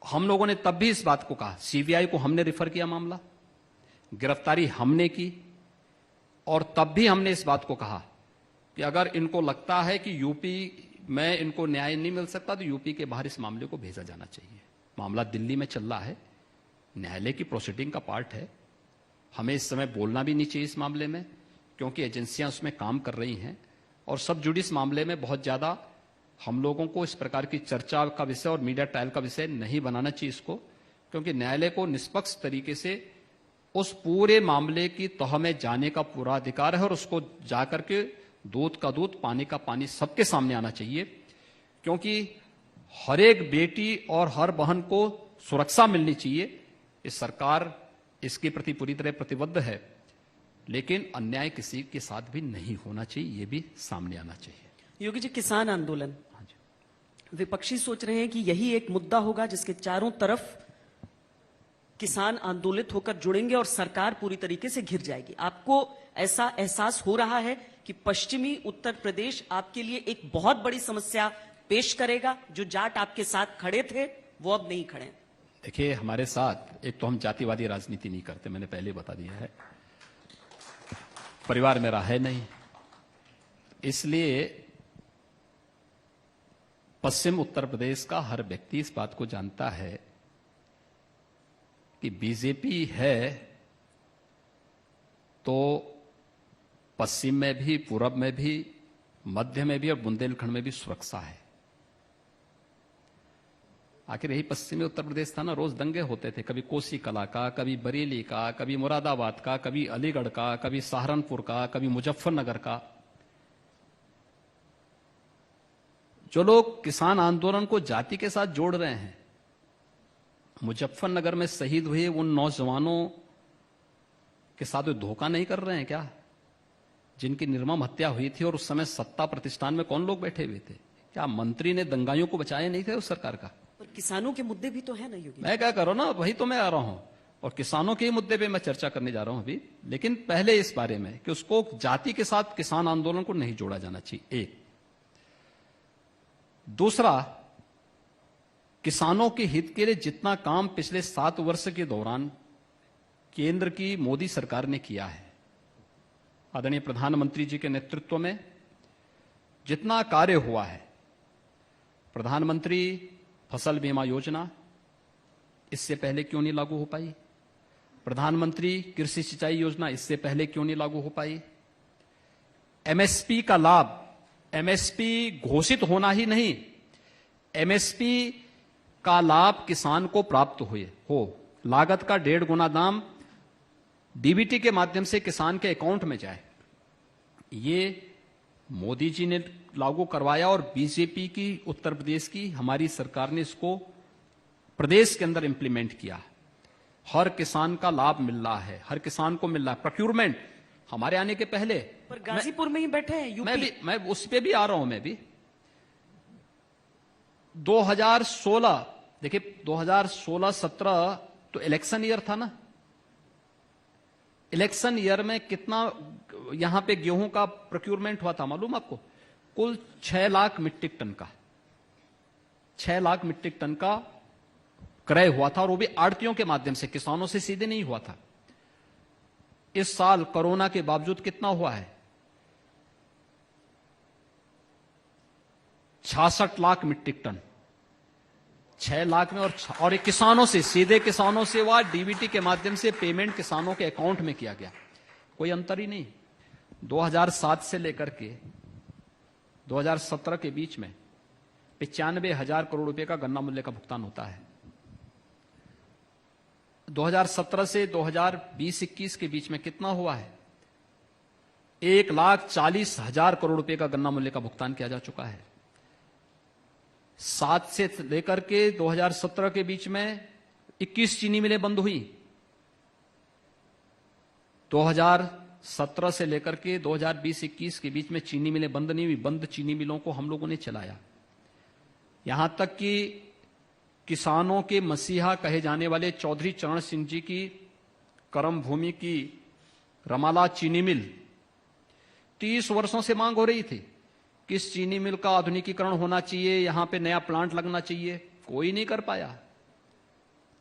हम लोगों ने तब भी इस बात को कहा। सीबीआई को हमने रिफर किया मामला, गिरफ्तारी हमने की और तब भी हमने इस बात को कहा कि अगर इनको लगता है कि यूपी में इनको न्याय नहीं मिल सकता तो यूपी के बाहर इस मामले को भेजा जाना चाहिए। मामला दिल्ली में चल रहा है, न्यायालय की प्रोसीडिंग का पार्ट है। हमें इस समय बोलना भी नहीं चाहिए इस मामले में, क्योंकि एजेंसियां उसमें काम कर रही हैं और सब जुडिस मामले में बहुत ज्यादा हम लोगों को इस प्रकार की चर्चा का विषय और मीडिया ट्रायल का विषय नहीं बनाना चाहिए इसको, क्योंकि न्यायालय को निष्पक्ष तरीके से उस पूरे मामले की तह में जाने का पूरा अधिकार है और उसको जाकर के दूध का दूध, पानी का पानी सबके सामने आना चाहिए, क्योंकि हर एक बेटी और हर बहन को सुरक्षा मिलनी चाहिए। इस सरकार इसके प्रति पूरी तरह प्रतिबद्ध है, लेकिन अन्याय किसी के साथ भी नहीं होना चाहिए, ये भी सामने आना चाहिए। योगी जी, किसान आंदोलन, विपक्षी सोच रहे हैं कि यही एक मुद्दा होगा जिसके चारों तरफ किसान आंदोलित होकर जुड़ेंगे और सरकार पूरी तरीके से घिर जाएगी। आपको ऐसा एहसास हो रहा है कि पश्चिमी उत्तर प्रदेश आपके लिए एक बहुत बड़ी समस्या पेश करेगा? जो जाट आपके साथ खड़े थे वो अब नहीं खड़े। देखिए, हमारे साथ एक तो हम जातिवादी राजनीति नहीं करते, मैंने पहले बता दिया है। परिवार मेरा है नहीं, इसलिए पश्चिम उत्तर प्रदेश का हर व्यक्ति इस बात को जानता है कि बीजेपी है तो पश्चिम में भी, पूरब में भी, मध्य में भी और बुंदेलखंड में भी सुरक्षा है। आखिर यही पश्चिमी उत्तर प्रदेश था ना, रोज दंगे होते थे, कभी कोसी कला का, कभी बरेली का, कभी मुरादाबाद का, कभी अलीगढ़ का, कभी सहारनपुर का, कभी मुजफ्फरनगर का। जो लोग किसान आंदोलन को जाति के साथ जोड़ रहे हैं, मुजफ्फरनगर में शहीद हुए उन नौजवानों के साथ वे धोखा नहीं कर रहे हैं क्या, जिनकी निर्मम हत्या हुई थी? और उस समय सत्ता प्रतिष्ठान में कौन लोग बैठे हुए थे? क्या मंत्री ने दंगाइयों को बचाया नहीं थे उस सरकार का? पर किसानों के मुद्दे भी तो है ना योगी। मैं क्या करूं ना, वही तो मैं आ रहा हूं और किसानों के मुद्दे पे मैं चर्चा करने जा रहा हूं अभी। लेकिन पहले इस बारे में कि उसको जाति के साथ किसान आंदोलन को नहीं जोड़ा जाना चाहिए, एक। दूसरा, किसानों के हित के लिए जितना काम पिछले 7 वर्ष के दौरान केंद्र की मोदी सरकार ने किया है, आदरणीय प्रधानमंत्री जी के नेतृत्व में जितना कार्य हुआ है, प्रधानमंत्री फसल बीमा योजना इससे पहले क्यों नहीं लागू हो पाई? प्रधानमंत्री कृषि सिंचाई योजना इससे पहले क्यों नहीं लागू हो पाई? एमएसपी का लाभ, एमएसपी घोषित होना ही नहीं, एमएसपी का लाभ किसान को प्राप्त हो, लागत का 1.5 गुना दाम डीबीटी के माध्यम से किसान के अकाउंट में जाए, ये मोदी जी ने लागू करवाया और बीजेपी की उत्तर प्रदेश की हमारी सरकार ने इसको प्रदेश के अंदर इंप्लीमेंट किया। हर किसान का लाभ मिल रहा है, हर किसान को मिल रहा है। प्रोक्यूरमेंट हमारे आने के पहले, पर गाजीपुर में ही बैठे हैं यूपी। मैं उस पे भी आ रहा हूं। मैं भी 2016, देखिए 2016-17 तो इलेक्शन ईयर था ना। इलेक्शन ईयर में कितना यहां पे गेहूं का प्रोक्यूरमेंट हुआ था मालूम आपको? कुल 6 लाख मीट्रिक टन का, 6 लाख मीट्रिक टन का क्रय हुआ था, और वो भी आड़तियों के माध्यम से, किसानों से सीधे नहीं हुआ था। इस साल कोरोना के बावजूद कितना हुआ है? 66 लाख मीट्रिक टन। 6 लाख में और किसानों से, सीधे किसानों से हुआ, डीबीटी के माध्यम से पेमेंट किसानों के अकाउंट में किया गया। कोई अंतर ही नहीं। 2007 से लेकर के 2017 के बीच में 95,000 करोड़ रुपए का गन्ना मूल्य का भुगतान होता है। 2017 से 2020-21 के बीच में कितना हुआ है? 1,40,000 करोड़ रुपए का गन्ना मूल्य का भुगतान किया जा चुका है। 7 से लेकर के 2017 के बीच में 21 चीनी मिलें बंद हुई। 2017 से लेकर के 2020-21 के बीच में चीनी मिलें बंद नहीं हुई। बंद चीनी मिलों को हम लोगों ने चलाया। यहां तक कि किसानों के मसीहा कहे जाने वाले चौधरी चरण सिंह जी की कर्म भूमि की रमाला चीनी मिल 30 वर्षों से मांग हो रही थी कि इस चीनी मिल का आधुनिकीकरण होना चाहिए, यहां पे नया प्लांट लगना चाहिए। कोई नहीं कर पाया।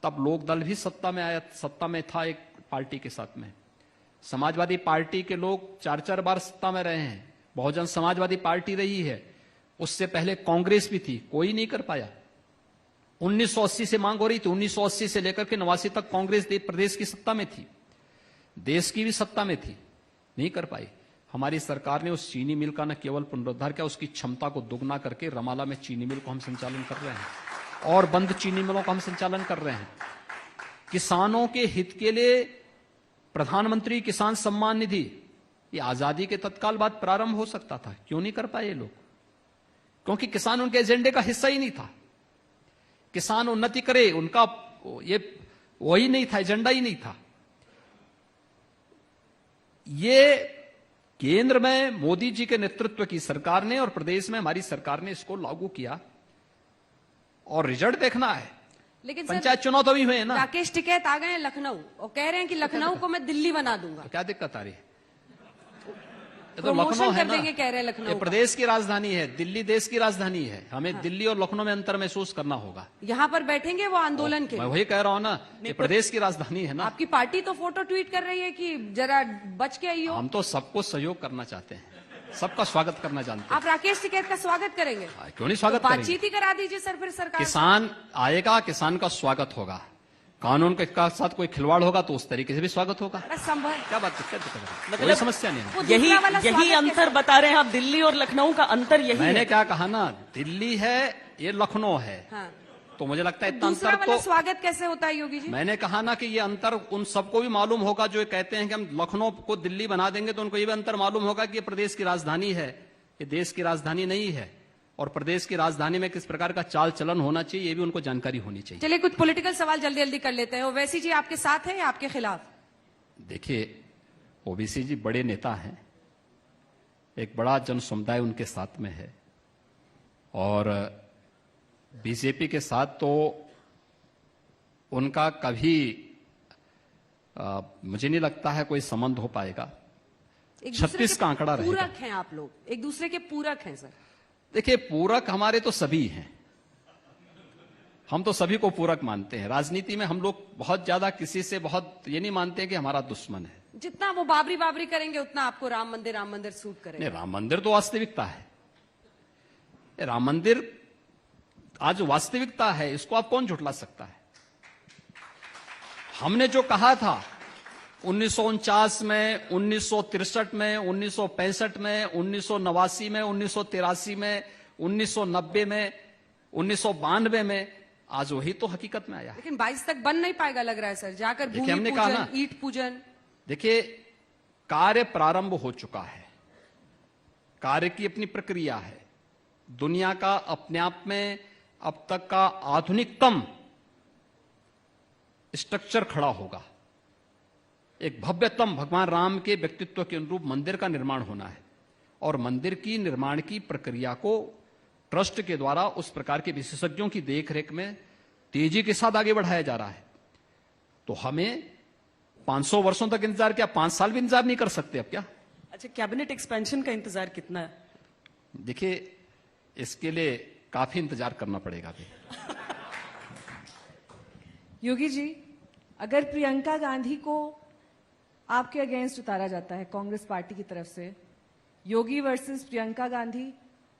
तब लोक दल भी सत्ता में आया, सत्ता में था एक पार्टी के साथ में। समाजवादी पार्टी के लोग 4-4 बार सत्ता में रहे हैं। बहुजन समाजवादी पार्टी रही है, उससे पहले कांग्रेस भी थी, कोई नहीं कर पाया। 1980 से मांग हो रही थी। 1980 से लेकर के 89 तक कांग्रेस प्रदेश की सत्ता में थी, देश की भी सत्ता में थी, नहीं कर पाई। हमारी सरकार ने उस चीनी मिल का न केवल पुनरुद्धार किया, उसकी क्षमता को दुगना करके रमाला में चीनी मिल को हम संचालन कर रहे हैं और बंद चीनी मिलों का हम संचालन कर रहे हैं। किसानों के हित के लिए प्रधानमंत्री किसान सम्मान निधि, ये आजादी के तत्काल बाद प्रारंभ हो सकता था, क्यों नहीं कर पाए ये लोग? क्योंकि किसान उनके एजेंडे का हिस्सा ही नहीं था। किसान उन्नति करे, उनका ये वही नहीं था, एजेंडा ही नहीं था। ये केंद्र में मोदी जी के नेतृत्व की सरकार ने और प्रदेश में हमारी सरकार ने इसको लागू किया और रिजल्ट देखना है। लेकिन पंचायत चुनाव तो अभी हुए हैं ना। राकेश टिकैत आ गए हैं लखनऊ और कह रहे हैं कि लखनऊ को मैं दिल्ली बना दूंगा। तो क्या दिक्कत आ रही है? ये तो प्रमोशन लखनऊ है कर ना, देंगे कह रहे हैं लखनऊ ये का। प्रदेश की राजधानी है, दिल्ली देश की राजधानी है। हमें दिल्ली और लखनऊ में अंतर महसूस करना होगा। यहाँ पर बैठेंगे वो आंदोलन के मैं वही कह रहा हूं ना, ये प्रदेश की राजधानी है ना। आपकी पार्टी तो फोटो ट्वीट कर रही है कि जरा बच के आइयो। हम तो सबको सहयोग करना चाहते हैं, सबका स्वागत करना जानते हैं। आप राकेश टिकैत का स्वागत करेंगे? क्यों नहीं स्वागत तो करेंगे? बातचीत ही करा दीजिए सर फिर सरकार। किसान आएगा, किसान का स्वागत होगा। कानून के साथ कोई खिलवाड़ होगा तो उस तरीके से भी स्वागत होगा। संभव क्या बात है? कोई समस्या नहीं है। वो दूसरा वाला यही स्वागत अंतर कैसे? बता रहे हैं आप, दिल्ली और लखनऊ का अंतर यही मैंने है। क्या कहा ना, दिल्ली है, ये लखनऊ है। हाँ। तो मुझे लगता है इतना दूसरा अंतर वाला तो स्वागत कैसे होता है योगी जी? मैंने कहा ना कि ये अंतर उन सबको भी मालूम होगा जो कहते हैं कि हम लखनऊ को दिल्ली बना देंगे, तो उनको ये भी अंतर मालूम होगा कि ये प्रदेश की राजधानी है, ये देश की राजधानी नहीं है। और प्रदेश की राजधानी में किस प्रकार का चाल चलन होना चाहिए, ये भी उनको जानकारी होनी चाहिए। चलिए कुछ पॉलिटिकल सवाल जल्दी जल्दी कर लेते हैं। ओवैसी जी आपके साथ है या आपके खिलाफ? देखिए, ओबीसी जी बड़े नेता हैं, एक बड़ा जन समुदाय उनके साथ में है और बीजेपी के साथ तो उनका कभी मुझे नहीं लगता है कोई संबंध हो पाएगा। एक दूसरे 36 का आंकड़ा के रहेगा। पूरक हैं आप लोग, एक दूसरे के पूरक हैं सर। देखिए, पूरक हमारे तो सभी हैं, हम तो सभी को पूरक मानते हैं। राजनीति में हम लोग बहुत ज्यादा किसी से बहुत ये नहीं मानते कि हमारा दुश्मन है। जितना वो बाबरी बाबरी करेंगे उतना आपको राम मंदिर सूट करेगा। नहीं, राम मंदिर तो वास्तविकता है। ये राम मंदिर आज वास्तविकता है, इसको आप कौन झुठला सकता है? हमने जो कहा था 1949 में, 1963 में, 1965 में, 1989 में, 1983 में, 1990 में, 1992 में, आज वही तो हकीकत में आया है। लेकिन 22 तक बन नहीं पाएगा लग रहा है सर। जाकर देखिए, भूमि हमने कहा पूजन, ना, ईट पूजन। देखिए, कार्य प्रारंभ हो चुका है, कार्य की अपनी प्रक्रिया है। दुनिया का अपने आप में अब तक का आधुनिकतम स्ट्रक्चर खड़ा होगा। एक भव्यतम भगवान राम के व्यक्तित्व के अनुरूप मंदिर का निर्माण होना है और मंदिर की निर्माण की प्रक्रिया को ट्रस्ट के द्वारा उस प्रकार के विशेषज्ञों की देखरेख में तेजी के साथ आगे बढ़ाया जा रहा है। तो हमें 500 वर्षों तक इंतजार किया, 5 साल भी इंतजार नहीं कर सकते अब क्या? अच्छा, कैबिनेट एक्सपेंशन का इंतजार कितना है? देखिए, इसके लिए काफी इंतजार करना पड़ेगा अभी। योगी जी, अगर प्रियंका गांधी को आपके अगेंस्ट उतारा जाता है कांग्रेस पार्टी की तरफ से, योगी वर्सेस प्रियंका गांधी,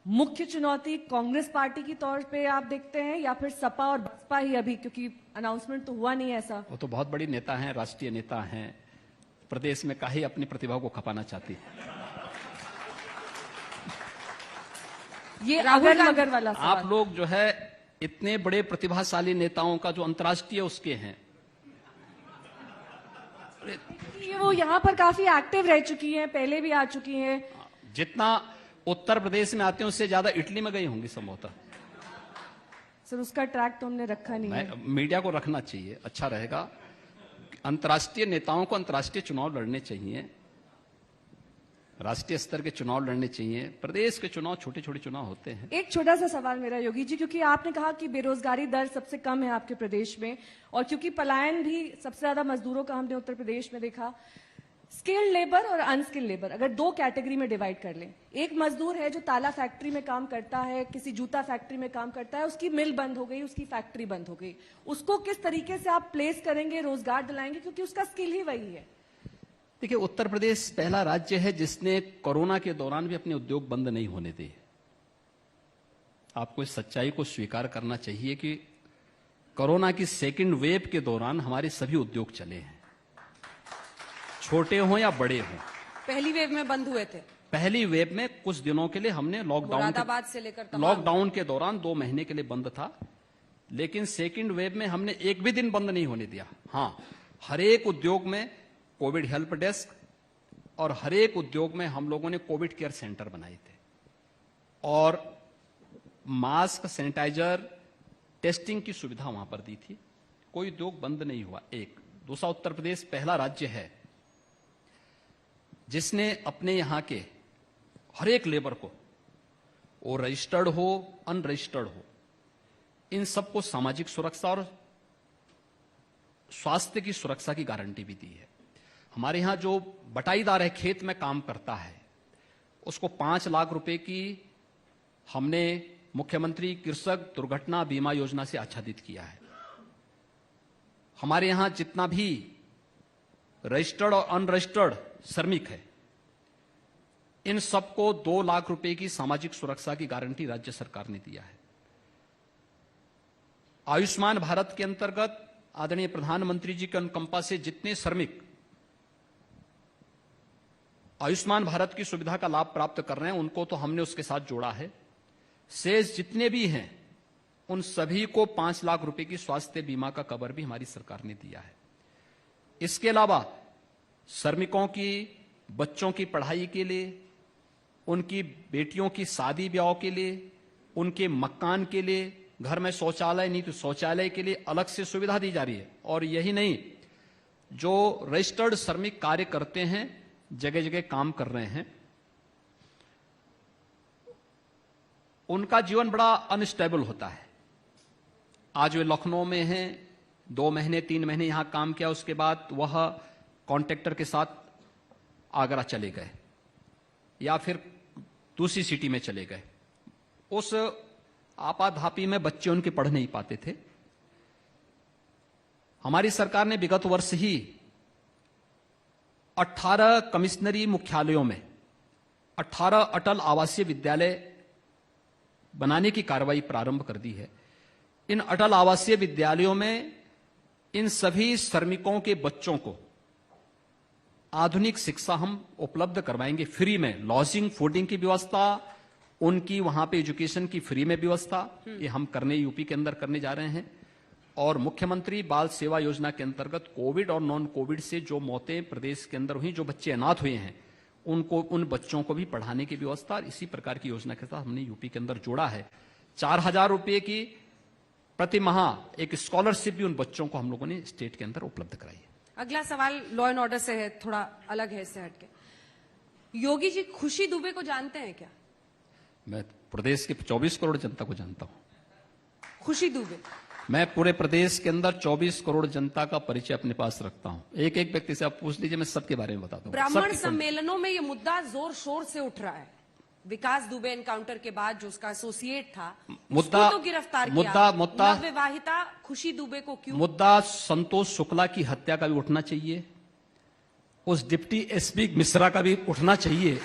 मुख्य चुनौती कांग्रेस पार्टी की तौर पे आप देखते हैं या फिर सपा और बसपा ही अभी, क्योंकि अनाउंसमेंट तो हुआ नहीं है ऐसा? वो तो बहुत बड़ी नेता हैं, राष्ट्रीय नेता हैं, प्रदेश में काहे अपनी प्रतिभा को खपाना चाहती है। ये राहुल अगर गांधी- मगर वाला सवाल। आप लोग जो है इतने बड़े प्रतिभाशाली नेताओं का जो अंतर्राष्ट्रीय उसके हैं, ये वो यहाँ पर काफी एक्टिव रह चुकी हैं, पहले भी आ चुकी हैं। जितना उत्तर प्रदेश में आते हैं उससे ज्यादा इटली में गई होंगी संभवतः। सर उसका ट्रैक तो हमने रखा नहीं है। मीडिया को रखना चाहिए, अच्छा रहेगा। अंतर्राष्ट्रीय नेताओं को अंतर्राष्ट्रीय चुनाव लड़ने चाहिए, राष्ट्रीय स्तर के चुनाव लड़ने चाहिए। प्रदेश के चुनाव छोटे छोटे चुनाव होते हैं। एक छोटा सा सवाल मेरा योगी जी, क्योंकि आपने कहा कि बेरोजगारी दर सबसे कम है आपके प्रदेश में, और क्योंकि पलायन भी सबसे ज्यादा मजदूरों का हमने उत्तर प्रदेश में देखा, स्किल्ड लेबर और अनस्किल्ड लेबर अगर दो कैटेगरी में डिवाइड कर लें, एक मजदूर है जो ताला फैक्ट्री में काम करता है, किसी जूता फैक्ट्री में काम करता है, उसकी मिल बंद हो गई, उसकी फैक्ट्री बंद हो गई, उसको किस तरीके से आप प्लेस करेंगे, रोजगार दिलाएंगे, क्योंकि उसका स्किल ही वही है। देखिए, उत्तर प्रदेश पहला राज्य है जिसने कोरोना के दौरान भी अपने उद्योग बंद नहीं होने दिए। आपको इस सच्चाई को स्वीकार करना चाहिए कि कोरोना की सेकंड वेव के दौरान हमारे सभी उद्योग चले हैं, छोटे हों या बड़े हों। पहली वेव में बंद हुए थे, पहली वेव में कुछ दिनों के लिए हमने मुरादाबाद से लेकर तमाम। लॉकडाउन के दौरान 2 महीने के लिए बंद था, लेकिन सेकंड वेव में हमने एक भी दिन बंद नहीं होने दिया। हां, हर एक उद्योग में कोविड हेल्प डेस्क और हर एक उद्योग में हम लोगों ने कोविड केयर सेंटर बनाए थे और मास्क, सैनिटाइजर, टेस्टिंग की सुविधा वहां पर दी थी। कोई उद्योग बंद नहीं हुआ। एक दूसरा, उत्तर प्रदेश पहला राज्य है जिसने अपने यहां के हर एक लेबर को, वो रजिस्टर्ड हो अनरजिस्टर्ड हो, इन सबको सामाजिक सुरक्षा और स्वास्थ्य की सुरक्षा की गारंटी भी दी है। हमारे यहां जो बटाईदार है, खेत में काम करता है, उसको 5 लाख रुपए की हमने मुख्यमंत्री कृषक दुर्घटना बीमा योजना से आच्छादित किया है। हमारे यहां जितना भी रजिस्टर्ड और अनरजिस्टर्ड श्रमिक है, इन सबको 2 लाख रुपए की सामाजिक सुरक्षा की गारंटी राज्य सरकार ने दिया है। आयुष्मान भारत के अंतर्गत आदरणीय प्रधानमंत्री जी के अनुकंपा से जितने श्रमिक आयुष्मान भारत की सुविधा का लाभ प्राप्त कर रहे हैं, उनको तो हमने उसके साथ जोड़ा है। शेष जितने भी हैं, उन सभी को 5 लाख रुपए की स्वास्थ्य बीमा का कवर भी हमारी सरकार ने दिया है। इसके अलावा श्रमिकों की बच्चों की पढ़ाई के लिए, उनकी बेटियों की शादी ब्याह के लिए, उनके मकान के लिए, घर में शौचालय नहीं तो शौचालय के लिए अलग से सुविधा दी जा रही है। और यही नहीं, जो रजिस्टर्ड श्रमिक कार्य करते हैं, जगह जगह काम कर रहे हैं, उनका जीवन बड़ा अनस्टेबल होता है। आज वे लखनऊ में हैं, 2 महीने 3 महीने यहां काम किया, उसके बाद वह कॉन्ट्रैक्टर के साथ आगरा चले गए या फिर दूसरी सिटी में चले गए। उस आपाधापी में बच्चे उनके पढ़ नहीं पाते थे। हमारी सरकार ने विगत वर्ष ही 18 कमिश्नरी मुख्यालयों में 18 अटल आवासीय विद्यालय बनाने की कार्रवाई प्रारंभ कर दी है। इन अटल आवासीय विद्यालयों में इन सभी श्रमिकों के बच्चों को आधुनिक शिक्षा हम उपलब्ध करवाएंगे, फ्री में। लॉजिंग, फूडिंग की व्यवस्था, उनकी वहां पे एजुकेशन की फ्री में व्यवस्था, ये हम करने यूपी के अंदर करने जा रहे हैं। और मुख्यमंत्री बाल सेवा योजना के अंतर्गत कोविड और नॉन कोविड से जो मौतें प्रदेश के अंदर हुई, जो बच्चे अनाथ हुए हैं, उनको, उन बच्चों को भी पढ़ाने की व्यवस्था इसी प्रकार की योजना के साथ हमने यूपी के अंदर जोड़ा है। 4000 रुपए की प्रति माह एक स्कॉलरशिप भी उन बच्चों को हम लोगों ने स्टेट के अंदर उपलब्ध कराई है। अगला सवाल लॉ एंड ऑर्डर से है, थोड़ा अलग है इससे हटके। योगी जी खुशी दुबे को जानते हैं क्या? मैं प्रदेश के 24 करोड़ जनता को जानता हूं। खुशी दुबे, मैं पूरे प्रदेश के अंदर 24 करोड़ जनता का परिचय अपने पास रखता हूं। एक एक व्यक्ति से आप पूछ लीजिए, मैं सबके बारे में बताता हूं। ब्राह्मण सम्मेलनों में ये मुद्दा जोर शोर से उठ रहा है। विकास दुबे एनकाउंटर के बाद जो उसका एसोसिएट था, मुद्दा उसको तो गिरफ्तार किया। नवविवाहिता खुशी दुबे को क्यों? मुद्दा संतोष शुक्ला की हत्या का भी उठना चाहिए, उस डिप्टी एसपी मिश्रा का भी उठना चाहिए,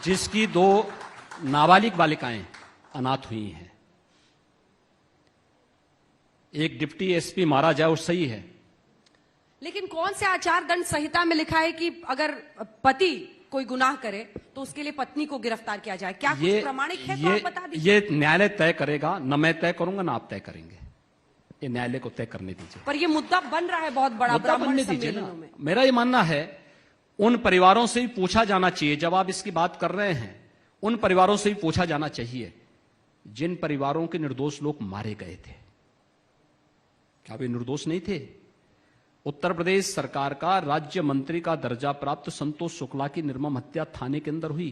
जिसकी 2 नाबालिग बालिकाएं अनाथ हुई हैं। एक डिप्टी एसपी मारा जाए वो सही है, लेकिन कौन से आचार दंड संहिता में लिखा है कि अगर पति कोई गुनाह करे तो उसके लिए पत्नी को गिरफ्तार किया जाए? क्या कुछ प्रमाणिक है तो आप बता दीजिए। ये न्यायालय तय करेगा, न मैं तय करूंगा ना आप तय करेंगे। ये न्यायालय को तय करने दीजिए। पर ये मुद्दा बन रहा है बहुत बड़ा मुद्दा ब्राह्मण बनने दीजिए ना। सम्मेलनों में। मेरा ये मानना है उन परिवारों से भी पूछा जाना चाहिए, जब आप इसकी बात कर रहे हैं उन परिवारों से भी पूछा जाना चाहिए जिन परिवारों के निर्दोष लोग मारे गए थे। क्या वे निर्दोष नहीं थे? उत्तर प्रदेश सरकार का राज्य मंत्री का दर्जा प्राप्त संतोष शुक्ला की निर्मम हत्या थाने के अंदर हुई।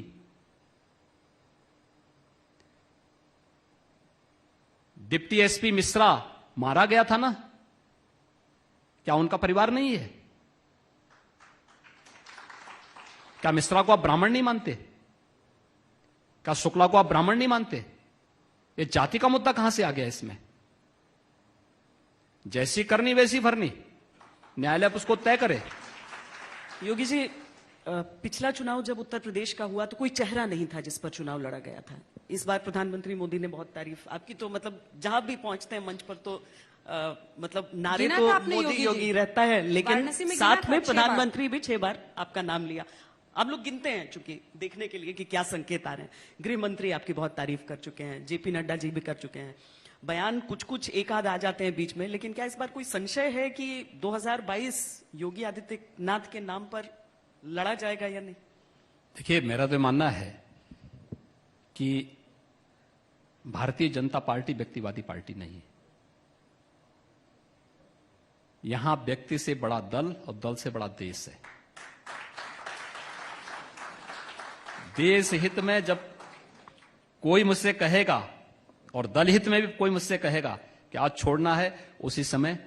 डिप्टी एसपी मिश्रा मारा गया था ना, क्या उनका परिवार नहीं है? क्या मिश्रा को आप ब्राह्मण नहीं मानते? क्या शुक्ला को आप ब्राह्मण नहीं मानते? ये जाति का मुद्दा कहां से आ गया इसमें? जैसी करनी वैसी भरनी, न्यायालय उसको तय करे। योगी जी, पिछला चुनाव जब उत्तर प्रदेश का हुआ तो कोई चेहरा नहीं था जिस पर चुनाव लड़ा गया था। इस बार प्रधानमंत्री मोदी ने बहुत तारीफ आपकी, तो मतलब जहां भी पहुंचते हैं मंच पर तो मतलब नारे गिना तो था आपने मोदी योगी योगी जी। रहता है, लेकिन वाराणसी में गिना साथ था में 6 बार। प्रधानमंत्री भी 6 बार आपका नाम लिया। आप लोग गिनते हैं चूंकि देखने के लिए कि क्या संकेत आ रहे हैं। गृह मंत्री आपकी बहुत तारीफ कर चुके हैं, जेपी नड्डा जी भी कर चुके हैं। बयान कुछ कुछ एक आध आ जाते हैं बीच में, लेकिन क्या इस बार कोई संशय है कि 2022 योगी आदित्यनाथ के नाम पर लड़ा जाएगा या नहीं? देखिए, मेरा तो मानना है कि भारतीय जनता पार्टी व्यक्तिवादी पार्टी नहीं है। यहां व्यक्ति से बड़ा दल और दल से बड़ा देश है। देश हित में जब कोई मुझसे कहेगा और दल हित में भी कोई मुझसे कहेगा कि आज छोड़ना है, उसी समय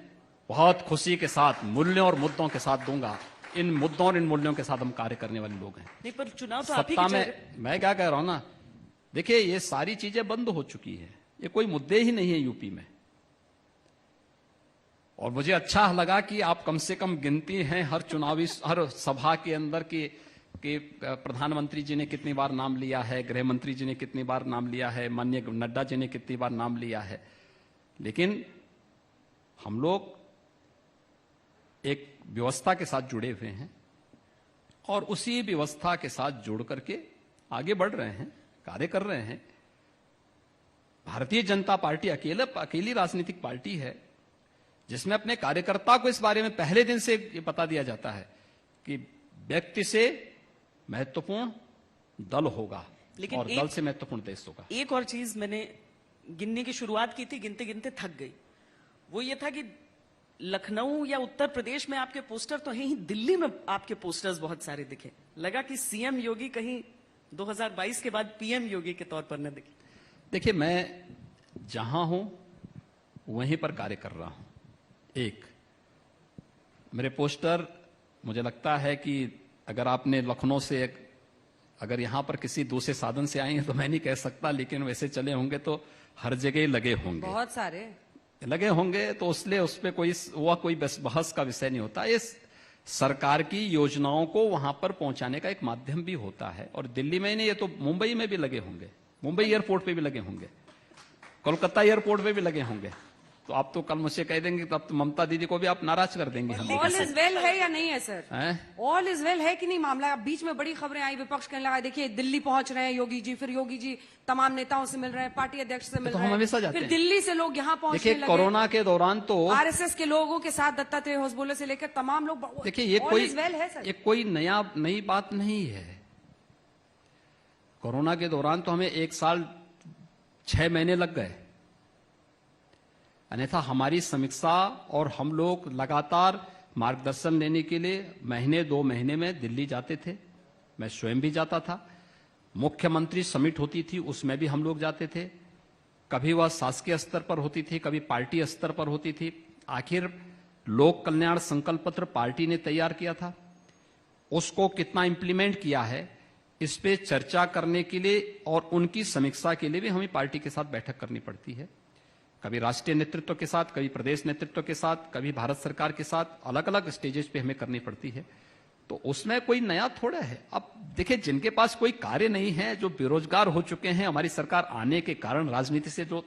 बहुत खुशी के साथ मूल्यों और मुद्दों के साथ दूंगा। इन मुद्दों और इन मूल्यों के साथ हम कार्य करने वाले लोग हैं। नहीं, पर चुनाव तो आप ही सत्ता के में मैं क्या कह रहा हूं ना, देखिए ये सारी चीजें बंद हो चुकी है, ये कोई मुद्दे ही नहीं है यूपी में। और मुझे अच्छा लगा कि आप कम से कम गिनती हैं हर चुनावी हर सभा के अंदर कि प्रधानमंत्री जी ने कितनी बार नाम लिया है, गृह मंत्री जी ने कितनी बार नाम लिया है, माननीय नड्डा जी ने कितनी बार नाम लिया है। लेकिन हम लोग एक व्यवस्था के साथ जुड़े हुए हैं और उसी व्यवस्था के साथ जोड़ करके आगे बढ़ रहे हैं, कार्य कर रहे हैं। भारतीय जनता पार्टी अकेली राजनीतिक पार्टी है जिसमें अपने कार्यकर्ता को इस बारे में पहले दिन से ये बता दिया जाता है कि व्यक्ति से महत्वपूर्ण दल होगा, लेकिन और दल से महत्वपूर्ण देश होगा। एक और चीज मैंने गिनने की शुरुआत की थी, गिनते गिनते थक गई। वो ये था कि लखनऊ या उत्तर प्रदेश में आपके पोस्टर तो हैं ही, दिल्ली में आपके पोस्टर्स बहुत सारे दिखे। लगा कि सीएम योगी कहीं 2022 के बाद पीएम योगी के तौर पर न दिखे। देखिए, मैं जहां हूं वहीं पर कार्य कर रहा हूं। एक मेरे पोस्टर, मुझे लगता है कि अगर आपने लखनऊ से अगर यहां पर किसी दूसरे साधन से आए हैं तो मैं नहीं कह सकता, लेकिन वैसे चले होंगे तो हर जगह लगे होंगे, बहुत सारे लगे होंगे। तो उसलिए उस पर कोई बहस का विषय नहीं होता। ये सरकार की योजनाओं को वहां पर पहुंचाने का एक माध्यम भी होता है। और दिल्ली में नहीं, ये तो मुंबई में भी लगे होंगे, मुंबई एयरपोर्ट पे भी लगे होंगे, कोलकाता एयरपोर्ट पे भी लगे होंगे। तो आप तो कल मुझसे कह देंगे, तब तो ममता दीदी को भी आप नाराज कर देंगे। ऑल इज वेल है या नहीं है सर? हैं? ऑल इज वेल है कि नहीं मामला? अब बीच में बड़ी खबरें आई, विपक्ष कहने लगा देखिए दिल्ली पहुंच रहे हैं योगी जी, फिर योगी जी तमाम नेताओं से मिल रहे हैं, पार्टी अध्यक्ष से मिल तो रहे हम हैं, हमेशा जाते फिर हैं। दिल्ली से लोग यहाँ पहुंचने देखिए, लगे। कोरोना के दौरान तो आरएसएस के लोगों के साथ दत्तात्रेय होसबोले से लेकर तमाम लोग। देखिए, ये All कोई is well है सर। ये कोई नई बात नहीं है। कोरोना के दौरान तो हमें 1 साल 6 महीने लग गए, अन्यथा हमारी समीक्षा और हम लोग लगातार मार्गदर्शन लेने के लिए महीने 2 महीने में दिल्ली जाते थे। मैं स्वयं भी जाता था। मुख्यमंत्री समिट होती थी, उसमें भी हम लोग जाते थे। कभी वह शासकीय स्तर पर होती थी, कभी पार्टी स्तर पर होती थी। आखिर लोक कल्याण संकल्प पत्र पार्टी ने तैयार किया था, उसको कितना इंप्लीमेंट किया है, इस पे चर्चा करने के लिए और उनकी समीक्षा के लिए भी हमें पार्टी के साथ बैठक करनी पड़ती है। कभी राष्ट्रीय नेतृत्व के साथ, कभी प्रदेश नेतृत्व के साथ, कभी भारत सरकार के साथ, अलग अलग स्टेजेस पे हमें करनी पड़ती है। तो उसमें कोई नया थोड़ा है। अब देखिए, जिनके पास कोई कार्य नहीं है, जो बेरोजगार हो चुके हैं, हमारी सरकार आने के कारण राजनीति से जो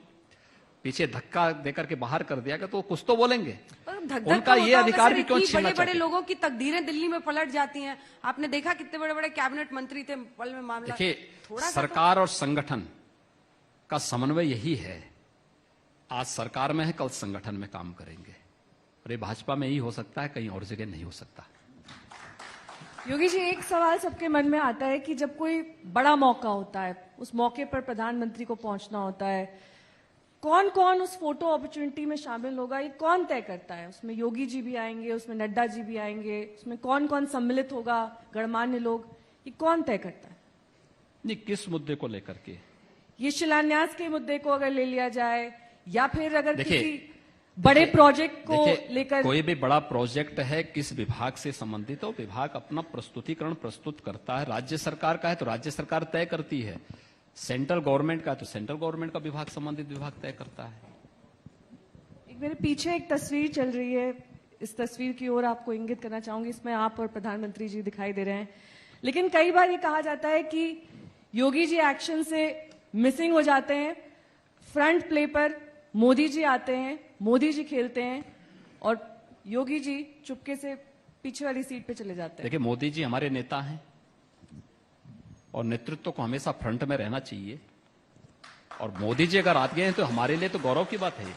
पीछे धक्का देकर के बाहर कर दिया गया तो कुछ तो बोलेंगे। धक-धक उनका ये अधिकार भी क्यों छीनना बड़े बड़े चाहते हैं? लोगों की तकदीरें दिल्ली में पलट जाती हैं। आपने देखा कितने बड़े बड़े कैबिनेट मंत्री थे, पल में मामला। देखिए, थोड़ा सा सरकार और संगठन का समन्वय यही है। आज सरकार में है, कल संगठन में काम करेंगे, और ये भाजपा में ही हो सकता है, कहीं और जगह नहीं हो सकता। योगी जी, एक सवाल सबके मन में आता है कि जब कोई बड़ा मौका होता है, उस मौके पर प्रधानमंत्री को पहुंचना होता है, कौन कौन उस फोटो अपॉर्चुनिटी में शामिल होगा, ये कौन तय करता है? उसमें योगी जी भी आएंगे, उसमें नड्डा जी भी आएंगे, उसमें कौन कौन सम्मिलित होगा, गणमान्य लोग, ये कौन तय करता है? नहीं, किस मुद्दे को लेकर के? ये शिलान्यास के मुद्दे को अगर ले लिया जाए, या फिर अगर देखिए, किसी बड़े प्रोजेक्ट को देखिए, लेकर, कोई भी बड़ा प्रोजेक्ट है, किस विभाग से संबंधित हो, विभाग अपना प्रस्तुतिकरण प्रस्तुत करता है। राज्य सरकार का है तो राज्य सरकार तय करती है, सेंट्रल गवर्नमेंट का है तो सेंट्रल गवर्नमेंट का विभाग, संबंधित विभाग तय करता है। एक मेरे पीछे एक तस्वीर चल रही है, इस तस्वीर की ओर आपको इंगित करना चाहूंगी। इसमें आप और प्रधानमंत्री जी दिखाई दे रहे हैं, लेकिन कई बार ये कहा जाता है कि योगी जी एक्शन से मिसिंग हो जाते हैं, फ्रंट प्ले पर मोदी जी आते हैं, मोदी जी खेलते हैं, और योगी जी चुपके से पीछे वाली सीट पे चले जाते हैं। देखिए, मोदी जी हमारे नेता हैं और नेतृत्व को हमेशा फ्रंट में रहना चाहिए, और मोदी जी अगर आते हैं तो हमारे लिए तो गौरव की बात है।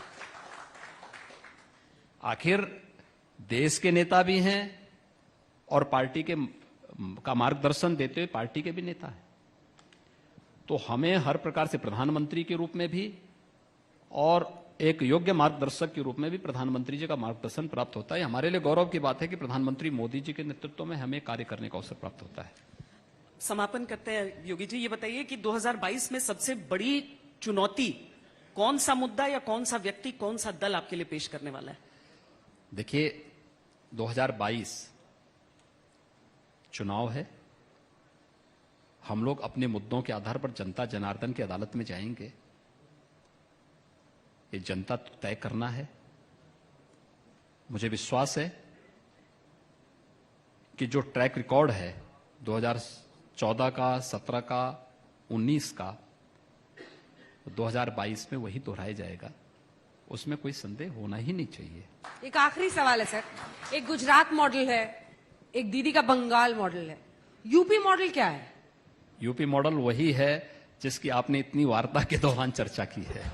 आखिर देश के नेता भी हैं और पार्टी का मार्गदर्शन देते हुए पार्टी के भी नेता हैं, तो हमें हर प्रकार से प्रधानमंत्री के रूप में भी और एक योग्य मार्गदर्शक के रूप में भी प्रधानमंत्री जी का मार्गदर्शन प्राप्त होता है। हमारे लिए गौरव की बात है कि प्रधानमंत्री मोदी जी के नेतृत्व में हमें कार्य करने का अवसर प्राप्त होता है। समापन करते हैं। योगी जी, ये बताइए कि 2022 में सबसे बड़ी चुनौती कौन सा मुद्दा या कौन सा व्यक्ति, कौन सा दल आपके लिए पेश करने वाला है? देखिए, 2022 चुनाव है, हम लोग अपने मुद्दों के आधार पर जनता जनार्दन की अदालत में जाएंगे। ये जनता तय करना है। मुझे विश्वास है कि जो ट्रैक रिकॉर्ड है 2014 का, 17 का, 19 का, 2022 में वही दोहराया जाएगा, उसमें कोई संदेह होना ही नहीं चाहिए। एक आखिरी सवाल है सर। एक गुजरात मॉडल है, एक दीदी का बंगाल मॉडल है, यूपी मॉडल क्या है? यूपी मॉडल वही है जिसकी आपने इतनी वार्ता के दौरान चर्चा की है।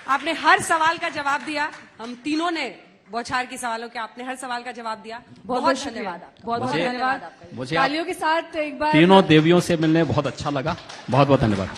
आपने हर सवाल का जवाब दिया, हम तीनों ने बौछार की सवालों के, आपने हर सवाल का जवाब दिया। बहुत बहुत धन्यवाद आपका। बहुत बहुत धन्यवाद। मुझे तालियों के साथ एक बार तीनों देवियों से मिलने बहुत अच्छा लगा। बहुत बहुत धन्यवाद।